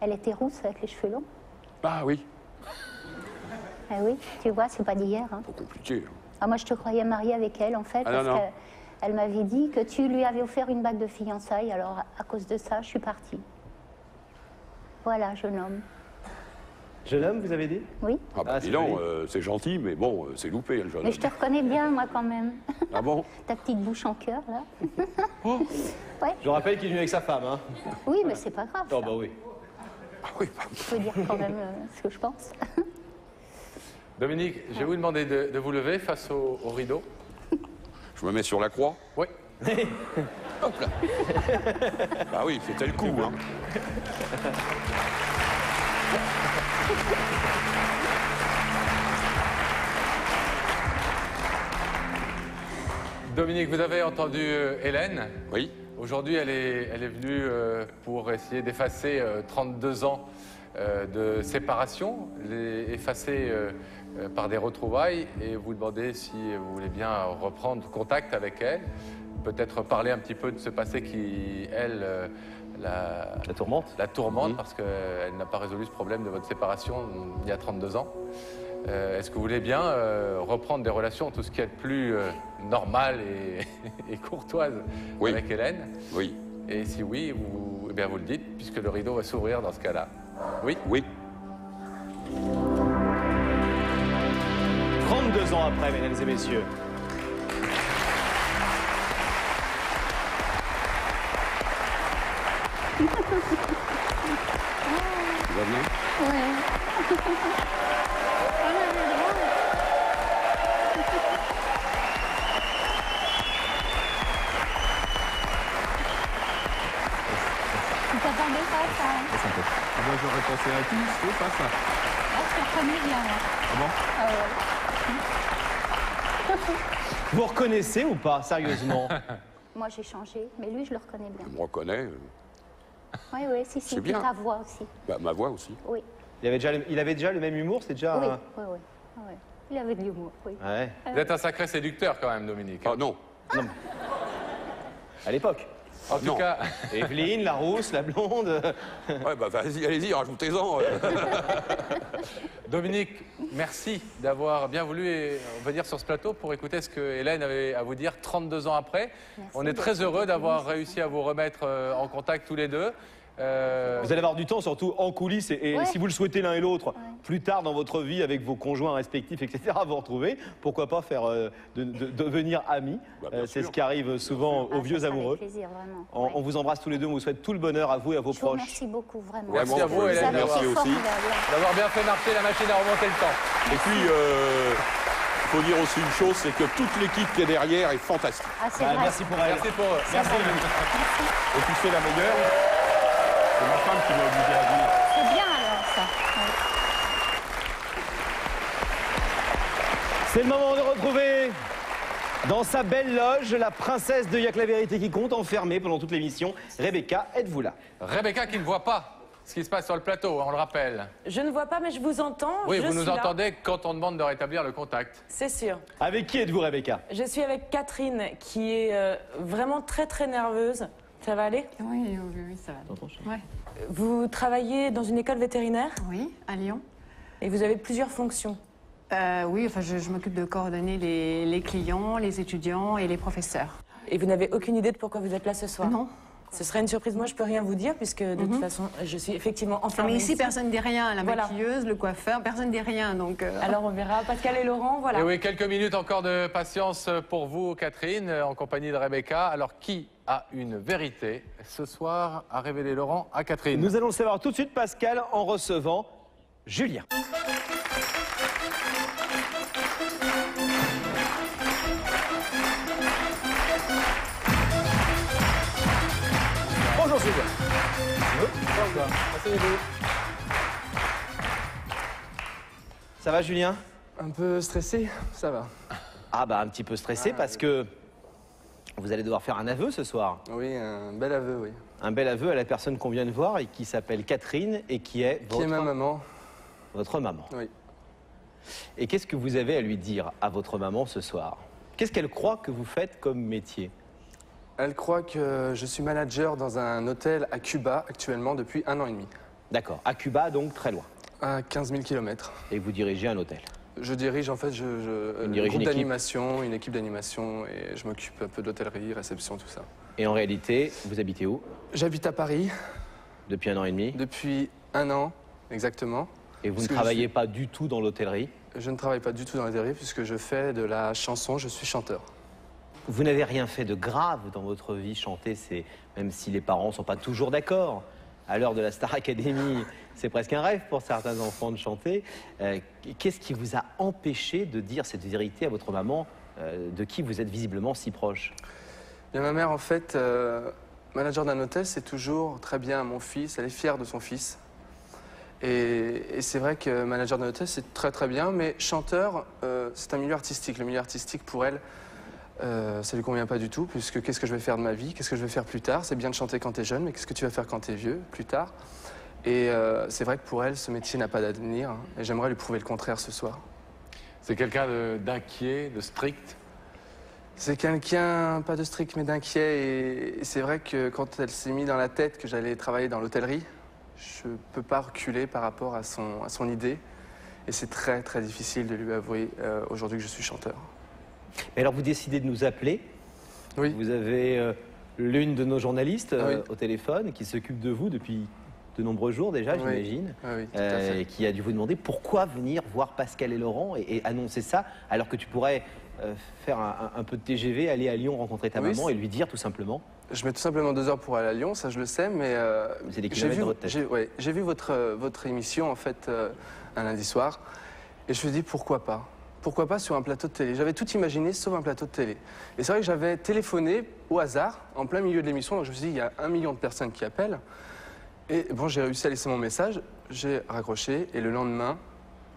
Elle était rousse avec les cheveux longs. Ah oui. Eh oui, tu vois, c'est pas d'hier. Hein. C'est compliqué. Ah, moi, je te croyais mariée avec elle, en fait, Ah, parce non, non. qu'elle m'avait dit que tu lui avais offert une bague de fiançailles. Alors, à cause de ça, je suis partie. Voilà, jeune homme. Jeune homme, vous avez dit? Oui. Ah bah dis donc, c'est gentil, mais bon, c'est loupé, le jeune Mais homme. je te reconnais bien, moi, quand même. Ah bon? Ta petite bouche en cœur, là. Ouais. Je rappelle qu'il est venu avec sa femme, hein? Oui, mais c'est pas grave. Oh bah oui. Je peux dire quand même ce que je pense. Dominique, je vais vous demander de vous lever face au rideau. Je me mets sur la croix? Oui. Hop là. Bah oui, c'était le coup, hein. Dominique, vous avez entendu Hélène? Oui. Aujourd'hui, elle est venue pour essayer d'effacer 32 ans de séparation, les effacer par des retrouvailles, et vous demandez si vous voulez bien reprendre contact avec elle, peut-être parler un petit peu de ce passé qui, elle, la tourmente. La tourmente, parce qu'elle n'a pas résolu ce problème de votre séparation il y a 32 ans. Est-ce que vous voulez bien reprendre des relations, tout ce qui est de plus normal et courtoise avec Hélène? Oui. Et si oui, eh bien vous le dites, puisque le rideau va s'ouvrir dans ce cas-là. Oui? Oui. 32 ans après, mesdames et messieurs. Tu vas bien? Tu t'attendais pas à ça, hein? Ah bah, j'aurais pensé à tout, c'est pas ça. Là, je te reconnais bien, là. Ah bon? Ah ouais. Vous reconnaissez ou pas, sérieusement? Moi, j'ai changé, mais lui, je le reconnais bien. Je me reconnais. Oui, oui, si, si. C'est Puis bien. ta voix aussi. Bah, ma voix aussi. Oui. Il avait déjà le même humour, c'est déjà... Oui, oui, oui. Ah ouais. Il avait de l'humour, oui. Ouais. Vous êtes un sacré séducteur quand même, Dominique. Ah non. Non. À l'époque. En tout cas... Evelyne, la rousse, la blonde... Ouais, bah vas-y, allez-y, rajoutez-en. Dominique, merci d'avoir bien voulu venir sur ce plateau pour écouter ce que Hélène avait à vous dire 32 ans après. Merci On est très heureux d'avoir réussi à vous remettre en contact tous les deux. Vous allez avoir du temps, surtout en coulisses, et Ouais. si vous le souhaitez l'un et l'autre, plus tard dans votre vie, avec vos conjoints respectifs, etc., vous retrouver. Pourquoi pas faire devenir amis? C'est ce qui arrive souvent aux vieux amoureux. Avec plaisir, vraiment. On vous embrasse tous les deux, on vous souhaite tout le bonheur à vous et à vos Je vous proches. remercie beaucoup, vraiment. Merci à vous, Hélène, avez été merci aussi. formidable. d'avoir bien fait marcher la machine à remonter le temps. Et puis, il faut dire aussi une chose, c'est que toute l'équipe qui est derrière est fantastique. Ah, c'est Ah, vrai. merci pour elle. Merci pour eux. Merci. Et puis c'est la meilleure. C'est ma femme qui m'a obligé à dire. C'est bien, alors, ça. Ouais. C'est le moment de retrouver dans sa belle loge la princesse de Y'a que la vérité qui compte, enfermée pendant toute l'émission. Rebecca, êtes-vous là? Rebecca qui ne voit pas ce qui se passe sur le plateau, on le rappelle. Je ne vois pas, mais je vous entends. Oui, je vous nous suis là. entendez quand on demande de rétablir le contact. C'est sûr. Avec qui êtes-vous, Rebecca? Je suis avec Catherine, qui est vraiment très très nerveuse. Ça va aller? Oui, ça va. Ouais. Vous travaillez dans une école vétérinaire? Oui, à Lyon. Et vous avez plusieurs fonctions? Oui, enfin, je m'occupe de coordonner les clients, les étudiants et les professeurs. Et vous n'avez aucune idée de pourquoi vous êtes là ce soir? Non, Ce serait une surprise. Moi, je peux rien vous dire puisque de toute façon, je suis effectivement enfermée. Mais ici, personne ne dit rien. La Voilà. maquilleuse, le coiffeur, personne ne dit rien. Donc, Alors, on verra. Pascal et Laurent, voilà. Et oui, quelques minutes encore de patience pour vous, Catherine, en compagnie de Rebecca. Alors, qui a une vérité ce soir à révéler, Laurent, à Catherine? Nous allons le savoir tout de suite, Pascal, en recevant Julien. Bonjour Julien. Ça va Julien? Un peu stressé, ça va. Ah bah un petit peu stressé parce que vous allez devoir faire un aveu ce soir. Oui, un bel aveu, oui. Un bel aveu à la personne qu'on vient de voir et qui s'appelle Catherine et qui est votre... Qui est ma maman. Votre maman. Oui. Et qu'est-ce que vous avez à lui dire à votre maman ce soir? Qu'est-ce qu'elle croit que vous faites comme métier? Elle croit que je suis manager dans un hôtel à Cuba actuellement depuis 1 an et demi. D'accord. À Cuba, donc très loin. À 15 000 km. Et vous dirigez un hôtel? Je dirige en fait un groupe d'animation, une équipe d'animation et je m'occupe un peu de l'hôtellerie, réception, tout ça. Et en réalité, vous habitez où? J'habite à Paris. Depuis 1 an et demi? Depuis 1 an, exactement. Et vous ne travaillez pas du tout dans l'hôtellerie? Je ne travaille pas du tout dans l'hôtellerie puisque je fais de la chanson, je suis chanteur. Vous n'avez rien fait de grave dans votre vie. Chanter, c'est, même si les parents ne sont pas toujours d'accord, à l'heure de la Star Academy, c'est presque un rêve pour certains enfants de chanter. Qu'est-ce qui vous a empêché de dire cette vérité à votre maman, de qui vous êtes visiblement si proche? Bien, ma mère, en fait, manager d'un hôtel, c'est toujours très bien à mon fils. Elle est fière de son fils. Et c'est vrai que manager d'un hôtel, c'est très très bien, mais chanteur, c'est un milieu artistique. Le milieu artistique, pour elle, ça lui convient pas du tout, puisque qu'est-ce que je vais faire de ma vie? Qu'est-ce que je vais faire plus tard? C'est bien de chanter quand tu es jeune, mais qu'est-ce que tu vas faire quand tu es vieux, plus tard? Et c'est vrai que pour elle, ce métier n'a pas d'avenir, hein, et j'aimerais lui prouver le contraire ce soir. C'est quelqu'un d'inquiet, de strict? C'est quelqu'un, pas de strict, mais d'inquiet, et c'est vrai que quand elle s'est mis dans la tête que j'allais travailler dans l'hôtellerie, je peux pas reculer par rapport à son idée, et c'est très très difficile de lui avouer aujourd'hui que je suis chanteur. Mais alors vous décidez de nous appeler. Oui. Vous avez l'une de nos journalistes Oui. au téléphone qui s'occupe de vous depuis de nombreux jours déjà, Oui. j'imagine. Oui, tout à fait. Qui a dû vous demander pourquoi venir voir Pascal et Laurent et annoncer ça alors que tu pourrais faire un peu de TGV, aller à Lyon rencontrer ta Oui, maman et lui dire tout simplement. Je mets tout simplement 2 heures pour aller à Lyon, ça je le sais, mais C'est des kilomètres de votre tête. j'ai vu votre émission en fait un lundi soir et je me suis dit pourquoi pas. Pourquoi pas sur un plateau de télé? J'avais tout imaginé sauf un plateau de télé. Et c'est vrai que j'avais téléphoné au hasard, en plein milieu de l'émission, donc je me suis dit, il y a 1 million de personnes qui appellent. Et bon, j'ai réussi à laisser mon message, j'ai raccroché, et le lendemain,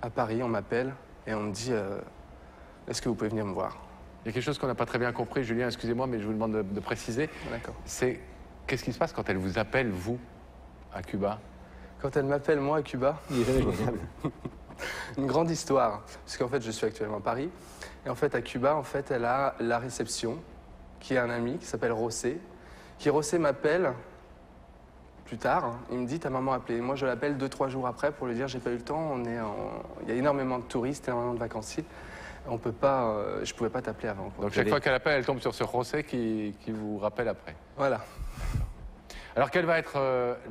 à Paris, on m'appelle et on me dit, est-ce que vous pouvez venir me voir? Il y a quelque chose qu'on n'a pas très bien compris, Julien, excusez-moi, mais je vous demande de préciser. D'accord. C'est, qu'est-ce qui se passe quand elle vous appelle, vous, à Cuba? Quand elle m'appelle, moi, à Cuba, Il est jamais joignable. une grande histoire, parce qu'en fait, je suis actuellement à Paris. Et en fait, à Cuba, en fait, elle a la réception, qui est un ami, qui s'appelle Rossé. Rossé m'appelle plus tard. Hein. Il me dit, ta maman a appelé. Moi, je l'appelle 2-3 jours après pour lui dire, j'ai pas eu le temps. Il y a énormément de touristes, énormément de vacanciers. On peut pas, je pouvais pas t'appeler avant. Quoi. Donc chaque fois qu'elle appelle, elle tombe sur ce José qui vous rappelle après. Voilà. Alors quelle va être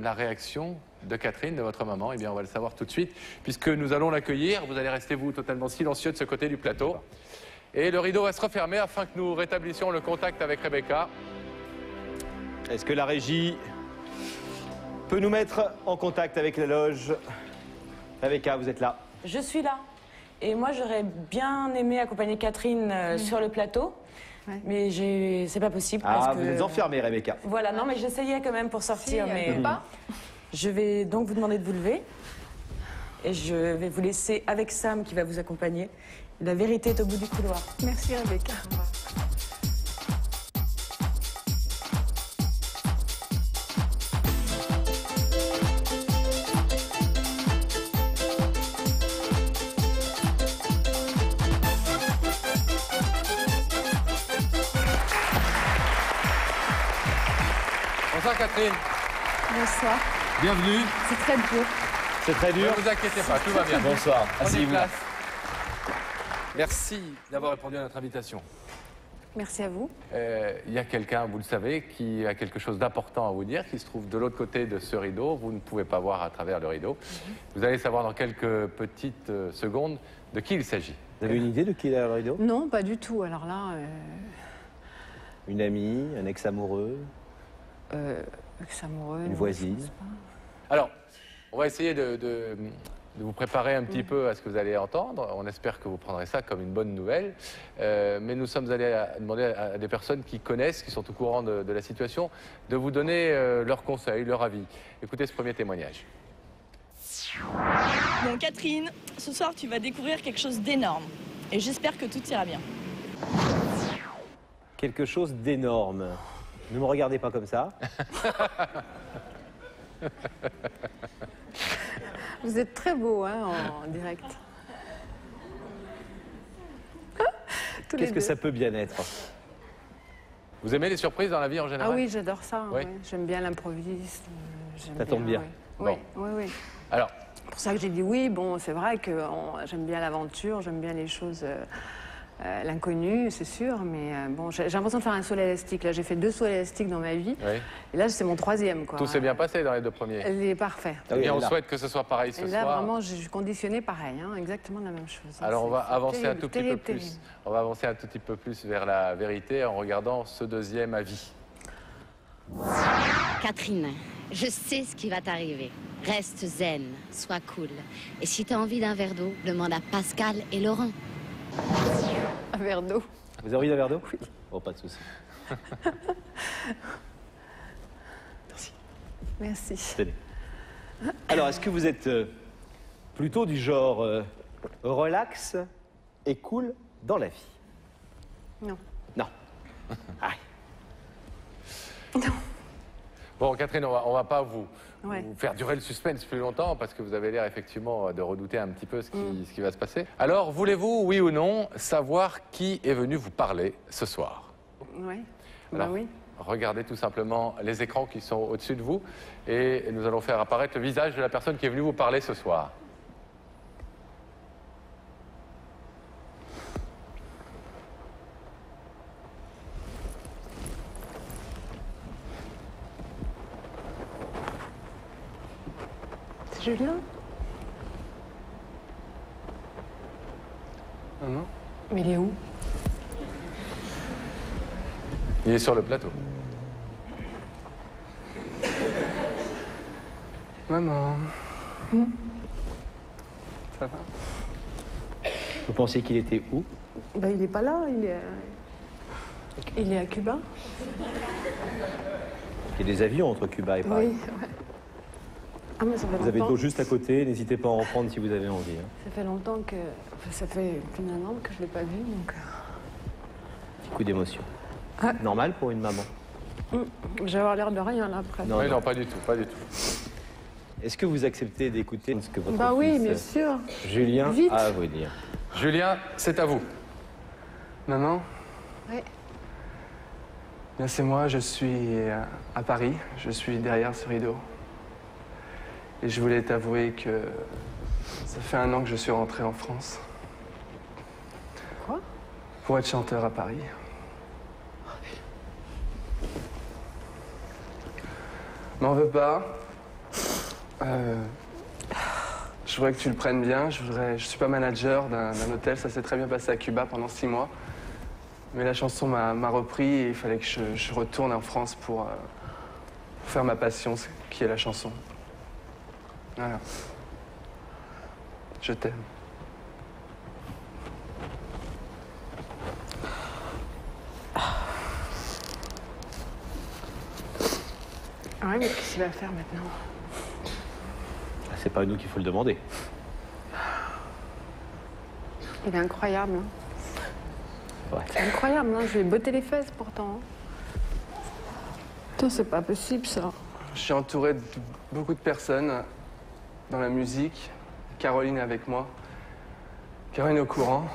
la réaction de Catherine, de votre maman? Eh bien, on va le savoir tout de suite, puisque nous allons l'accueillir. Vous allez rester, vous, totalement silencieux de ce côté du plateau. Et le rideau va se refermer afin que nous rétablissions le contact avec Rebecca. Est-ce que la régie peut nous mettre en contact avec la loge? Rebecca, vous êtes là. Je suis là. Et moi, j'aurais bien aimé accompagner Catherine sur le plateau. Ouais. Mais c'est pas possible. Ah, parce vous que... êtes enfermée, Rebecca. Voilà, non, mais j'essayais quand même pour sortir. Si, mais pas. Je vais donc vous demander de vous lever. Et je vais vous laisser avec Sam qui va vous accompagner. La vérité est au bout du couloir. Merci, Rebecca. Bonsoir Catherine. Bonsoir. Bienvenue. C'est très dur. C'est très dur. Ne vous inquiétez pas, tout va bien. Bonsoir. Prenez Asseyez-vous. place. Merci d'avoir répondu à notre invitation. Merci à vous. Il y a quelqu'un, vous le savez, qui a quelque chose d'important à vous dire, qui se trouve de l'autre côté de ce rideau. Vous ne pouvez pas voir à travers le rideau. Vous allez savoir dans quelques petites secondes de qui il s'agit. Vous avez une idée de qui est derrière le rideau? Non, pas du tout. Alors là... Une amie, un ex-amoureux, ex-amoureux... une voisine. Alors, on va essayer de vous préparer un petit peu à ce que vous allez entendre. On espère que vous prendrez ça comme une bonne nouvelle. Mais nous sommes allés demander à des personnes qui connaissent, qui sont au courant de la situation, de vous donner leurs conseils, leur avis. Écoutez ce premier témoignage. Bon, Catherine, ce soir, tu vas découvrir quelque chose d'énorme. Et j'espère que tout ira bien. Quelque chose d'énorme. Ne me regardez pas comme ça. Vous êtes très beau hein, en direct. Qu'est-ce que ça peut bien être? Vous aimez les surprises dans la vie en général? Ah oui, j'adore ça. Oui. Ouais. J'aime bien l'improviste. Ça tombe bien. Oui, Bon. oui, oui. Alors, c'est pour ça que j'ai dit oui. Bon, c'est vrai que j'aime bien l'aventure, j'aime bien les choses, l'inconnu, c'est sûr. Mais bon, j'ai l'impression de faire un saut élastique. Là, j'ai fait 2 sauts élastiques dans ma vie. oui. Et là, c'est mon 3e. Quoi. Tout s'est bien passé dans les 2 premiers. Elle est parfaite. Eh bien, on souhaite que ce soit pareil ce Et là, soir. vraiment, je suis conditionnée pareil, hein, exactement la même chose. Alors, on va avancer terrible, un tout petit peu plus. On va avancer un tout petit peu plus vers la vérité en regardant ce 2e avis. Catherine, je sais ce qui va t'arriver. Reste zen, sois cool. Et si tu as envie d'un verre d'eau, demande à Pascal et Laurent. Un verre d'eau. Vous avez envie d'un verre d'eau? Oui. Bon, pas de souci. Merci. Merci. Tenez. Alors, est-ce que vous êtes plutôt du genre relax et cool dans la vie? Non. Non. Ah. Bon, Catherine, on va pas vous Ouais. faire durer le suspense plus longtemps parce que vous avez l'air effectivement de redouter un petit peu ce qui va se passer. Alors, voulez-vous, oui ou non, savoir qui est venu vous parler ce soir? Oui. Alors, Bah oui. regardez tout simplement les écrans qui sont au-dessus de vous et nous allons faire apparaître le visage de la personne qui est venue vous parler ce soir. C'est Julien? Non. Mais il est où? Il est sur le plateau. Maman. Ça va? Vous pensiez qu'il était où? Ben, il est pas là, il est à Cuba. Il y a des avions entre Cuba et Paris. Oui, ouais. Ah, mais ça fait Vous avez longtemps. l'eau juste à côté, n'hésitez pas à en reprendre si vous avez envie. hein. Ça fait longtemps que... Enfin, ça fait plus d'un an que je l'ai pas vu, donc... Petit coup d'émotion. Ah. Normal pour une maman. Je vais avoir l'air de rien, là, après. Non, Oui, non. non, pas du tout, pas du tout. Est-ce que vous acceptez d'écouter ce que votre Bah oui, fils, bien sûr. Julien, Vite. a à vous dire? Julien, c'est à vous. Maman? Oui. Bien, c'est moi, je suis à Paris. Je suis derrière ce rideau. Et je voulais t'avouer que ça fait 1 an que je suis rentré en France. Quoi? Pour être chanteur à Paris. M'en veux pas. Je voudrais que tu le prennes bien. Je suis pas manager d'un hôtel. Ça s'est très bien passé à Cuba pendant 6 mois. Mais la chanson m'a repris et il fallait que je retourne en France pour faire ma passion, qui est la chanson. Voilà. Je t'aime. Ah oui, mais qu'est-ce qu'il va faire maintenant? C'est pas à nous qu'il faut le demander. Il est incroyable. Hein. Ouais. C'est incroyable, hein. Je vais botter les fesses pourtant. Toi, c'est pas possible ça. Je suis entouré de beaucoup de personnes dans la musique. Caroline est avec moi. Caroline est au courant.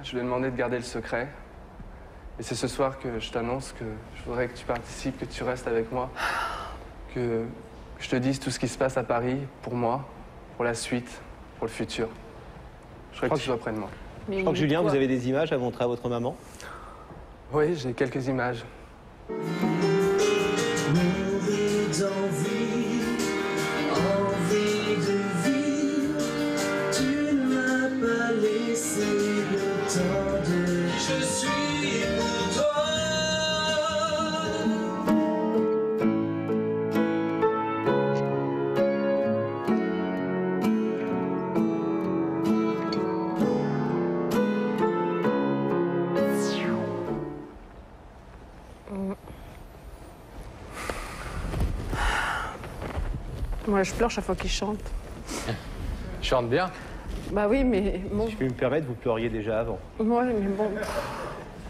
Je lui ai demandé de garder le secret. Et c'est ce soir que je t'annonce que je voudrais que tu participes, que tu restes avec moi. Que je te dise tout ce qui se passe à Paris, pour moi, pour la suite, pour le futur. Je voudrais que tu sois près de moi. Je crois que Julien, vous avez des images à montrer à votre maman? Oui, j'ai quelques images. Envie de vivre, tu ne m'as pas laissé le temps de... Je suis pour toi. Moi, je pleure chaque fois qu'il chante. Chante bien. Bah oui, mais bon. Si je puis me permettre, vous pleuriez déjà avant. Ouais, mais bon,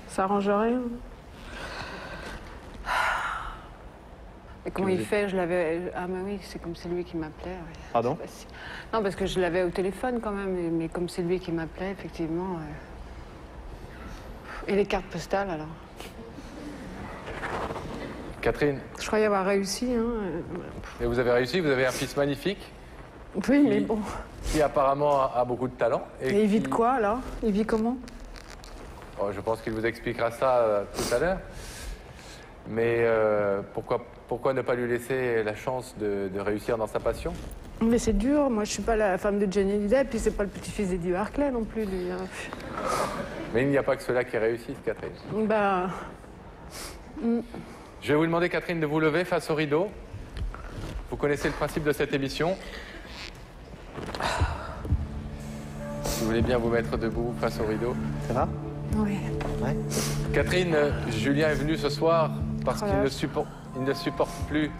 ça arrange rien. Et comment il fait, je l'avais... Ah bah oui, c'est comme c'est lui qui m'appelait. Ouais. Pardon? Non, parce que je l'avais au téléphone quand même, mais comme c'est lui qui m'appelait, effectivement... Et les cartes postales, alors? Catherine? Je croyais avoir réussi, hein. Et vous avez réussi, vous avez un fils magnifique. Oui, mais bon. Qui apparemment a beaucoup de talent. Et il vit de quoi, alors? Il vit comment? Oh, je pense qu'il vous expliquera ça tout à l'heure. Mais pourquoi ne pas lui laisser la chance de réussir dans sa passion? Mais c'est dur, moi je suis pas la femme de Johnny Depp, puis c'est pas le petit-fils d'Eddie Barclay non plus, lui. Hein. Mais il n'y a pas que ceux-là qui réussissent, Catherine. Bah... Je vais vous demander, Catherine, de vous lever face au rideau. Vous connaissez le principe de cette émission. Si vous voulez bien vous mettre debout face au rideau. Ça va? Oui. Ouais. Catherine, Julien est venu ce soir parce qu'il ne supporte plus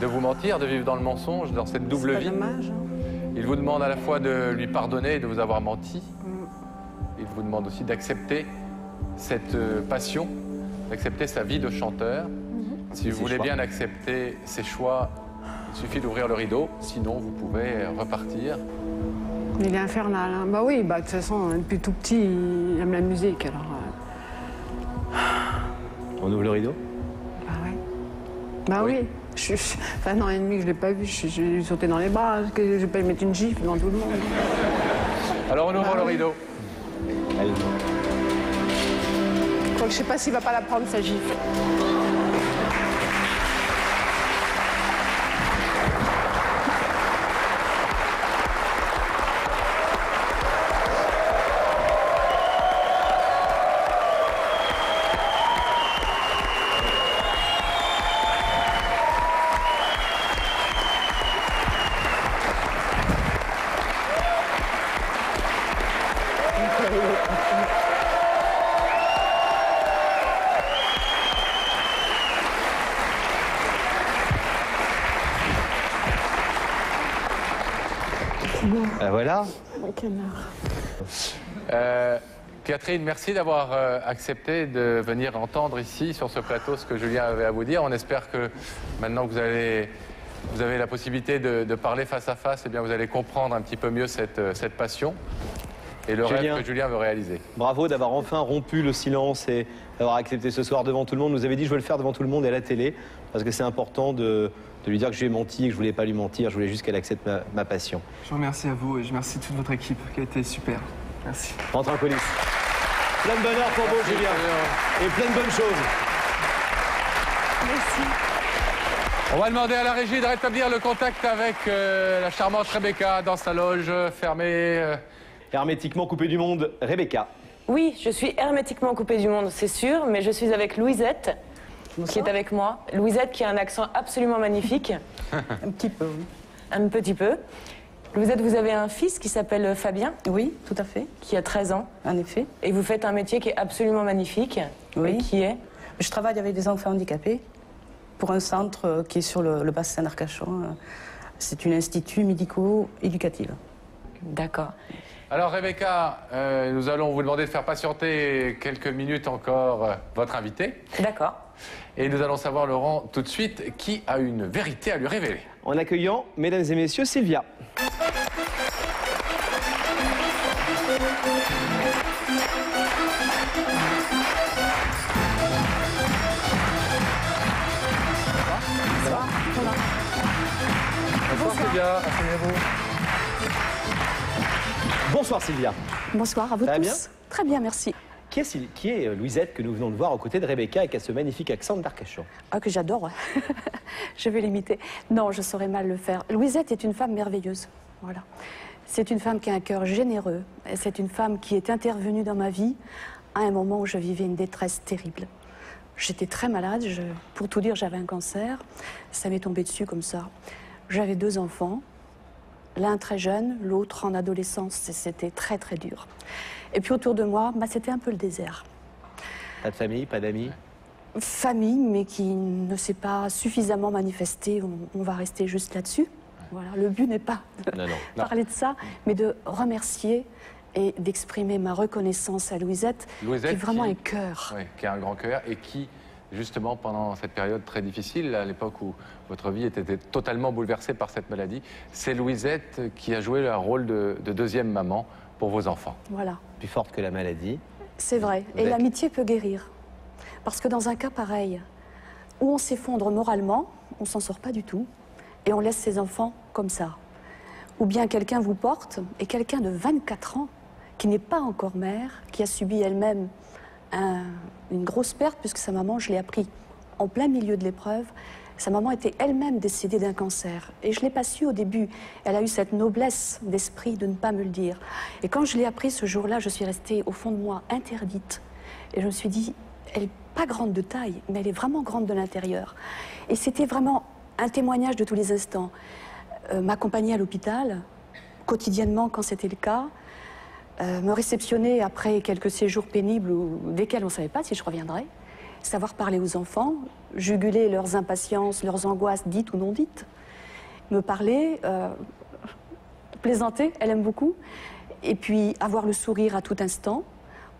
de vous mentir, de vivre dans le mensonge, dans cette double vie. C'est dommage. Hein. Il vous demande à la fois de lui pardonner et de vous avoir menti. Il vous demande aussi d'accepter cette passion, d'accepter sa vie de chanteur. Si vous voulez bien accepter ses choix, il suffit d'ouvrir le rideau, sinon vous pouvez repartir. Il est infernal, hein. Bah oui, bah de toute façon, depuis tout petit, il aime la musique, alors... On ouvre le rideau? Bah oui. Bah oui. Enfin, un an et demi que je l'ai pas vu, je lui ai sauté dans les bras, je vais pas lui mettre une gifle devant tout le monde. Alors on ouvre le rideau. Allez. Je sais pas s'il va pas la prendre, sa gifle. Voilà. Catherine, merci d'avoir accepté de venir entendre ici, sur ce plateau, ce que Julien avait à vous dire. On espère que maintenant que vous avez la possibilité de parler face à face, eh bien, vous allez comprendre un petit peu mieux cette passion et le rêve que Julien veut réaliser. Bravo d'avoir enfin rompu le silence et d'avoir accepté ce soir devant tout le monde. Vous avez dit, je veux le faire devant tout le monde et à la télé, parce que c'est important de lui dire que je lui ai menti et que je voulais pas lui mentir, je voulais juste qu'elle accepte ma passion. Je vous remercie à vous et je remercie toute votre équipe qui a été super. Merci. Rentre en coulisses. Plein de bonheur pour vous, Julien. Et plein de bonnes choses. Merci. On va demander à la régie de rétablir le contact avec la charmante Rebecca dans sa loge fermée. Hermétiquement coupée du monde, Rebecca. Oui, je suis hermétiquement coupée du monde, c'est sûr, mais je suis avec Louisette, qui est avec moi. Louisette qui a un accent absolument magnifique. Un petit peu, oui. Un petit peu. Louisette, vous avez un fils qui s'appelle Fabien. Oui, tout à fait. Qui a 13 ans. En effet. Et vous faites un métier qui est absolument magnifique. Oui. Et qui est? Je travaille avec des enfants handicapés pour un centre qui est sur le bassin d'Arcachon. C'est un institut médico-éducatif. D'accord. Alors Rebecca, nous allons vous demander de faire patienter quelques minutes encore votre invité. D'accord. Et nous allons savoir, Laurent, tout de suite, qui a une vérité à lui révéler. En accueillant, mesdames et messieurs, Sylvia. Bonsoir Sylvia, asseyez-vous. Bonsoir Sylvia. Bonsoir à vous tous. Très bien, merci. Qui est Louisette que nous venons de voir aux côtés de Rebecca avec ce magnifique accent d'Arcachon? Ah, que j'adore. Je vais l'imiter. Non, je saurais mal le faire. Louisette est une femme merveilleuse. Voilà. C'est une femme qui a un cœur généreux. C'est une femme qui est intervenue dans ma vie à un moment où je vivais une détresse terrible. J'étais très malade. Pour tout dire, j'avais un cancer. Ça m'est tombé dessus comme ça. J'avais 2 enfants. L'un très jeune, l'autre en adolescence. C'était très, très dur. Et puis autour de moi, c'était un peu le désert. Pas de famille, pas d'amis? Famille, mais qui ne s'est pas suffisamment manifestée. On va rester juste là-dessus. Voilà. Le but n'est pas de parler de ça, mais de remercier et d'exprimer ma reconnaissance à Louisette qui est vraiment un cœur. Oui, qui a un grand cœur et qui, justement, pendant cette période très difficile, à l'époque où votre vie était totalement bouleversée par cette maladie, c'est Louisette qui a joué le rôle de deuxième maman pour vos enfants. Voilà. Plus forte que la maladie. C'est vrai. Et l'amitié peut guérir. Parce que dans un cas pareil, où on s'effondre moralement, on ne s'en sort pas du tout, et on laisse ses enfants comme ça. Ou bien quelqu'un vous porte, et quelqu'un de 24 ans, qui n'est pas encore mère, qui a subi elle-même une grosse perte, puisque sa maman, je l'ai appris en plein milieu de l'épreuve, sa maman était elle-même décédée d'un cancer. Et je ne l'ai pas su au début. Elle a eu cette noblesse d'esprit de ne pas me le dire. Et quand je l'ai appris ce jour-là, je suis restée au fond de moi interdite. Et je me suis dit, elle n'est pas grande de taille, mais elle est vraiment grande de l'intérieur. Et c'était vraiment un témoignage de tous les instants. M'accompagner à l'hôpital, quotidiennement quand c'était le cas, me réceptionner après quelques séjours pénibles desquels on ne savait pas si je reviendrais, savoir parler aux enfants, juguler leurs impatiences, leurs angoisses dites ou non dites, me parler, plaisanter, elle aime beaucoup, et puis avoir le sourire à tout instant,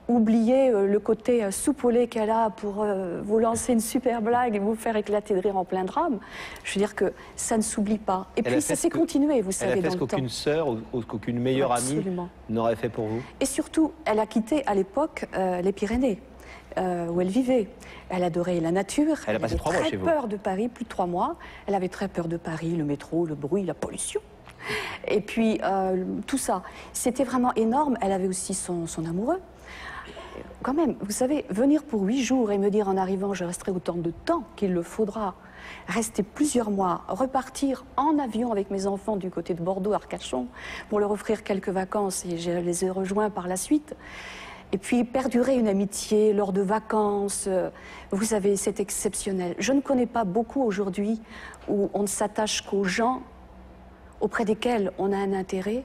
oublier le côté soupe au lait qu'elle a pour vous lancer une super blague et vous faire éclater de rire en plein drame. Je veux dire que ça ne s'oublie pas. Et puis ça s'est continué, vous savez, dans le temps. Elle a fait ce qu'aucune sœur ou qu'aucune meilleure amie n'aurait fait pour vous. Et surtout, elle a quitté à l'époque les Pyrénées, où elle vivait. Elle adorait la nature. Elle a passé 3 mois chez vous. Elle avait très peur de Paris, plus de 3 mois. Elle avait très peur de Paris, le métro, le bruit, la pollution. Et puis, tout ça. C'était vraiment énorme. Elle avait aussi son amoureux. Quand même, vous savez, venir pour 8 jours et me dire en arrivant, je resterai autant de temps qu'il le faudra, rester plusieurs mois, repartir en avion avec mes enfants du côté de Bordeaux, Arcachon, pour leur offrir quelques vacances, et je les ai rejoints par la suite. Et puis perdurer une amitié lors de vacances, vous savez, c'est exceptionnel. Je ne connais pas beaucoup aujourd'hui où on ne s'attache qu'aux gens auprès desquels on a un intérêt.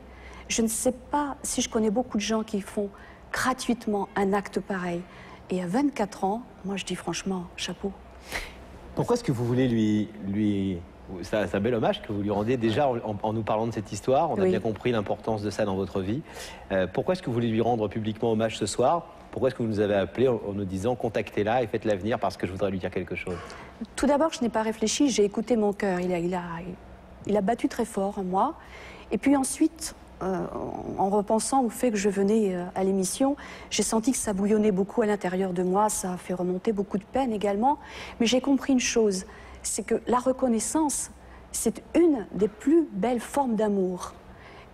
Je ne sais pas si je connais beaucoup de gens qui font gratuitement un acte pareil. Et à 24 ans, moi je dis franchement, chapeau. Pourquoi est-ce que vous voulez lui... C'est un bel hommage que vous lui rendez déjà en nous parlant de cette histoire. On a bien compris l'importance de ça dans votre vie. Pourquoi est-ce que vous voulez lui rendre publiquement hommage ce soir? Pourquoi est-ce que vous nous avez appelé en nous disant contactez-la et faites-la venir parce que je voudrais lui dire quelque chose? Tout d'abord, je n'ai pas réfléchi, j'ai écouté mon cœur. Il a battu très fort en moi. Et puis ensuite, en repensant au fait que je venais à l'émission, j'ai senti que ça bouillonnait beaucoup à l'intérieur de moi, ça a fait remonter beaucoup de peine également. Mais j'ai compris une chose, c'est que la reconnaissance, c'est une des plus belles formes d'amour.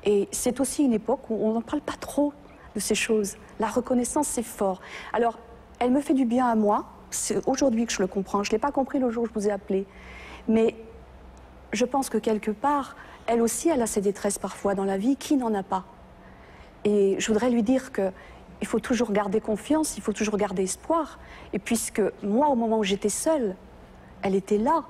Et c'est aussi une époque où on n'en parle pas trop de ces choses. La reconnaissance, c'est fort. Alors, elle me fait du bien à moi, c'est aujourd'hui que je le comprends. Je ne l'ai pas compris le jour où je vous ai appelé. Mais je pense que quelque part, elle aussi, elle a ses détresses parfois dans la vie. Qui n'en a pas? Et je voudrais lui dire qu'il faut toujours garder confiance, il faut toujours garder espoir. Et puisque moi, au moment où j'étais seule, elle était là.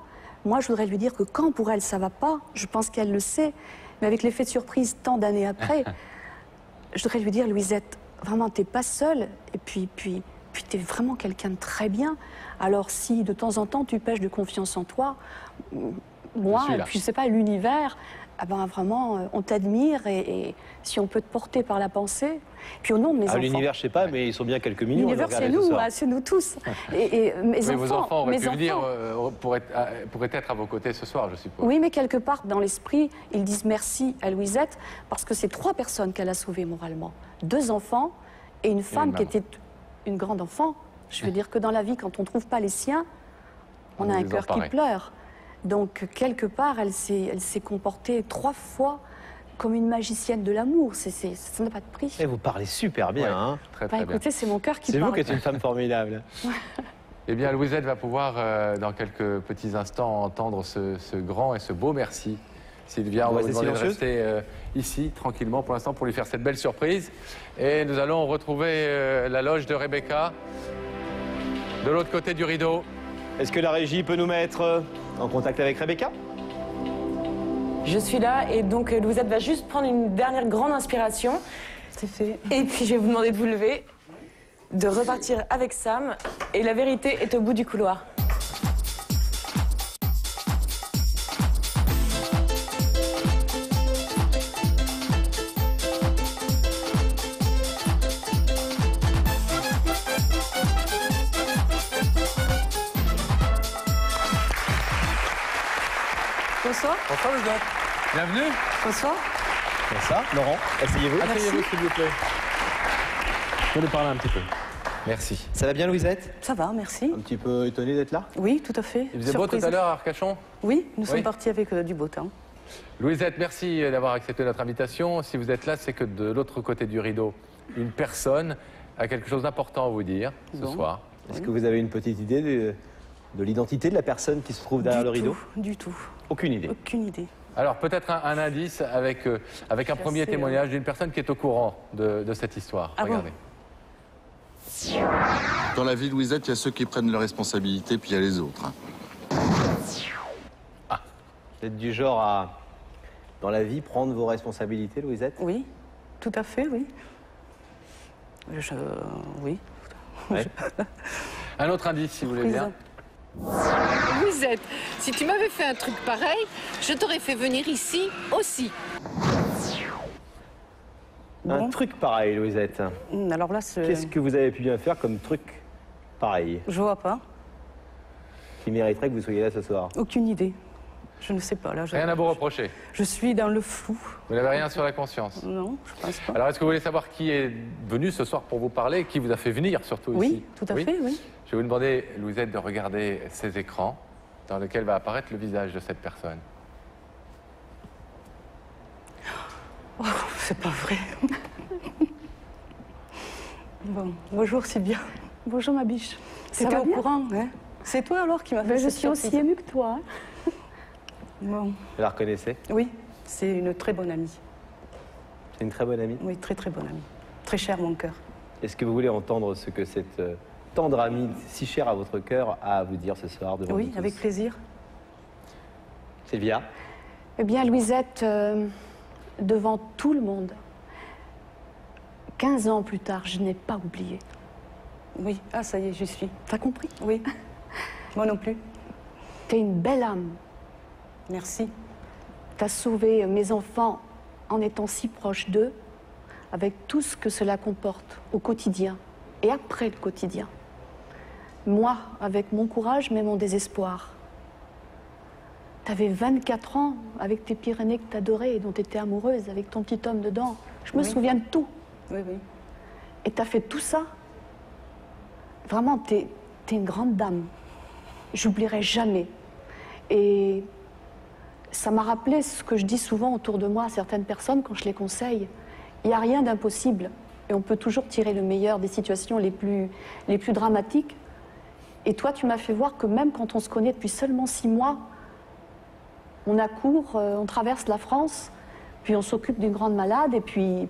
Moi, je voudrais lui dire que quand pour elle, ça ne va pas, je pense qu'elle le sait, mais avec l'effet de surprise tant d'années après, je voudrais lui dire, Louisette, vraiment, tu n'es pas seule. Et puis tu es vraiment quelqu'un de très bien. Alors si de temps en temps, tu pèches de confiance en toi, moi, et puis je ne sais pas, l'univers, ah ben vraiment, on t'admire et si on peut te porter par la pensée. Puis au nom de mes enfants. L'univers, je ne sais pas, mais ils sont bien quelques millions. L'univers, c'est nous tous. Et mes vos enfants auraient pu venir, pourraient être à vos côtés ce soir, je suppose. Oui, mais quelque part, dans l'esprit, ils disent merci à Louisette, parce que c'est 3 personnes qu'elle a sauvées moralement. 2 enfants et une femme qui était une grande enfant. Je veux dire que dans la vie, quand on ne trouve pas les siens, on a un cœur qui pleure. Donc, quelque part, elle s'est comportée 3 fois comme une magicienne de l'amour. Ça n'a pas de prix. Et vous parlez super bien. Hein. Très, Bah, très bien. écoutez, c'est mon cœur qui C'est parle. vous qui êtes une femme formidable. Eh bien, Louisette va pouvoir, dans quelques petits instants, entendre ce grand et ce beau merci. Sylvia, on va vous demander de rester ici, tranquillement, pour l'instant, pour lui faire cette belle surprise. Et nous allons retrouver la loge de Rebecca, de l'autre côté du rideau. Est-ce que la régie peut nous mettre en contact avec Rebecca? Je suis là et donc Louisette va juste prendre une dernière grande inspiration. C'est fait. Et puis je vais vous demander de vous lever, de repartir avec Sam. Et la vérité est au bout du couloir. Bonsoir. Bonsoir Louisette. Bienvenue. Bonsoir. Bonsoir. Laurent, asseyez-vous. Asseyez-vous s'il vous plaît. Je vais lui parler un petit peu. Merci. Ça va bien Louisette? Ça va, merci. Un petit peu étonné d'être là? Oui, tout à fait. Il faisait beau tout à l'heure à Arcachon? Oui, nous sommes partis avec du beau temps. Louisette, merci d'avoir accepté notre invitation. Si vous êtes là, c'est que de l'autre côté du rideau, une personne a quelque chose d'important à vous dire ce soir. Est-ce que vous avez une petite idée de l'identité de la personne qui se trouve derrière le rideau? Du tout. Aucune idée. Aucune idée. Alors peut-être un indice avec un premier témoignage d'une personne qui est au courant de cette histoire. Ah Regardez. bon? Dans la vie, Louisette, il y a ceux qui prennent leurs responsabilités, puis il y a les autres. Ah, vous êtes du genre à, dans la vie, prendre vos responsabilités, Louisette? Oui, tout à fait, oui. Oui. Ouais. Un autre indice, si vous voulez bien. Louisette, si tu m'avais fait un truc pareil, je t'aurais fait venir ici aussi. Un truc pareil, Louisette. Alors là, c'est... Qu'est-ce que vous avez pu bien faire comme truc pareil? Je vois pas. Qui mériterait que vous soyez là ce soir? Aucune idée. Je ne sais pas. Là, Rien à vous reprocher. Je suis dans le flou. Vous n'avez rien sur la conscience? Non, je pense pas. Alors, est-ce que vous voulez savoir qui est venu ce soir pour vous parler, qui vous a fait venir surtout ici? Oui, tout à fait, oui. Je vais vous demander, Louisette, de regarder ces écrans dans lesquels va apparaître le visage de cette personne. Oh, c'est pas vrai. Bon, bonjour Sylvia. Bonjour ma biche. C'était au courant, hein? C'est toi alors qui m'a fait Je cette suis aussi surprise. émue que toi. Bon. Vous la reconnaissez? Oui, c'est une très bonne amie. C'est une très bonne amie? Oui, très très bonne amie. Très chère à mon cœur. Est-ce que vous voulez entendre ce que cette tendre amie, si chère à votre cœur, a à vous dire ce soir devant nous Oui, tous? avec plaisir. Sylvia? Eh bien, Louisette, devant tout le monde, 15 ans plus tard, je n'ai pas oublié. Oui, ah ça y est, j'y suis. T'as compris? Oui. Moi non plus. T'es une belle âme. Merci. T'as sauvé mes enfants en étant si proche d'eux, avec tout ce que cela comporte au quotidien et après le quotidien. Moi, avec mon courage, mais mon désespoir. T'avais 24 ans avec tes Pyrénées que t'adorais et dont t'étais amoureuse, avec ton petit homme dedans. Je me souviens de tout. Oui, oui. Et t'as fait tout ça. Vraiment, t'es une grande dame. J'oublierai jamais. Et ça m'a rappelé ce que je dis souvent autour de moi à certaines personnes quand je les conseille. Il n'y a rien d'impossible. Et on peut toujours tirer le meilleur des situations les plus dramatiques. Et toi, tu m'as fait voir que même quand on se connaît depuis seulement 6 mois, on accourt, on traverse la France, puis on s'occupe d'une grande malade, et puis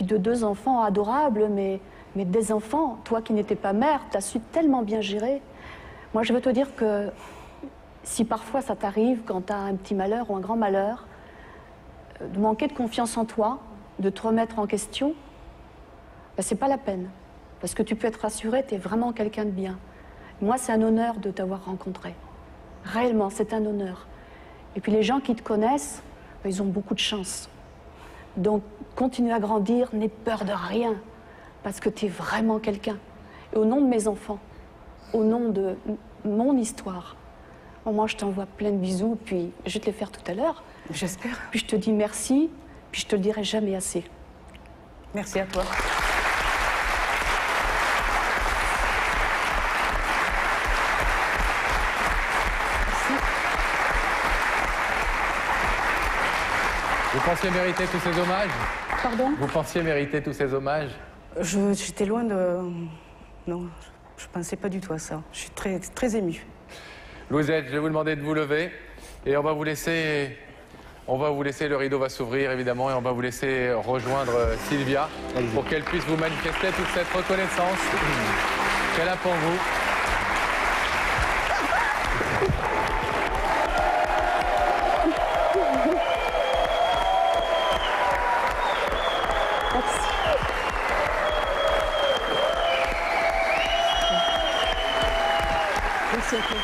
de 2 enfants adorables, mais des enfants, toi qui n'étais pas mère, tu as su tellement bien gérer. Moi, je veux te dire que si parfois ça t'arrive, quand tu as un petit malheur ou un grand malheur, de manquer de confiance en toi, de te remettre en question, ben, c'est pas la peine. Parce que tu peux être rassuré, tu es vraiment quelqu'un de bien. Moi, c'est un honneur de t'avoir rencontré. Réellement, c'est un honneur. Et puis les gens qui te connaissent, ben, ils ont beaucoup de chance. Donc, continue à grandir, n'aie peur de rien, parce que tu es vraiment quelqu'un. Et au nom de mes enfants, au nom de mon histoire, moi, je t'envoie plein de bisous, puis je vais te les faire tout à l'heure. J'espère. Puis je te dis merci, puis je te le dirai jamais assez. Merci à toi. Vous pensiez mériter tous ces hommages? Pardon? Vous pensiez mériter tous ces hommages? J'étais loin de... Non, je pensais pas du tout à ça. Je suis très, très émue. Louisette, je vais vous demander de vous lever et on va vous laisser, le rideau va s'ouvrir évidemment et on va vous laisser rejoindre Sylvia pour qu'elle puisse vous manifester toute cette reconnaissance qu'elle a pour vous. Merci à toi.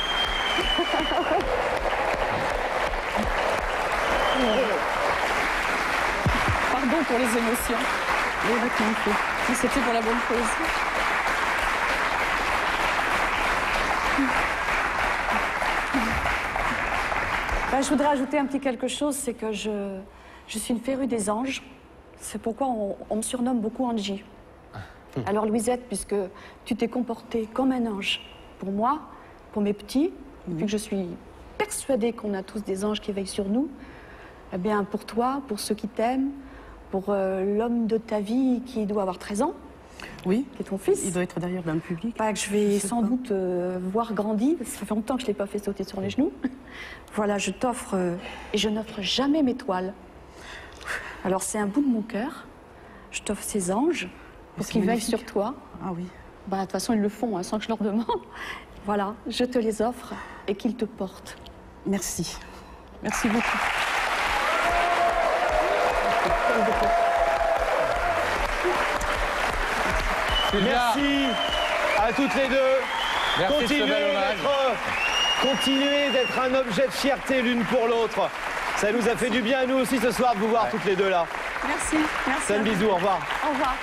Pardon pour les émotions. Mais c'était pour la bonne cause. Je voudrais ajouter un petit quelque chose, c'est que je suis une férue des anges. C'est pourquoi on me surnomme beaucoup Angie. Alors Louisette, puisque tu t'es comportée comme un ange pour moi, pour mes petits, vu que je suis persuadée qu'on a tous des anges qui veillent sur nous, eh bien pour toi, pour ceux qui t'aiment, pour l'homme de ta vie qui doit avoir 13 ans, oui, qui est ton fils. Il doit être d'ailleurs dans le public. Que je vais sans doute voir grandir, parce que ça fait longtemps que je ne l'ai pas fait sauter sur les genoux. Voilà, je t'offre, et je n'offre jamais mes toiles. Alors c'est un bout de mon cœur, je t'offre ces anges, pour qu'ils veillent sur toi. Ah oui. De toute façon, ils le font, sans que je leur demande. Voilà, je te les offre et qu'ils te portent. Merci. Merci beaucoup. Merci à toutes les deux. Merci Continuez d'être un objet de fierté l'une pour l'autre. Ça nous a fait du bien à nous aussi ce soir de vous voir toutes les deux là. Merci. Merci. Un bisou, au revoir. Au revoir.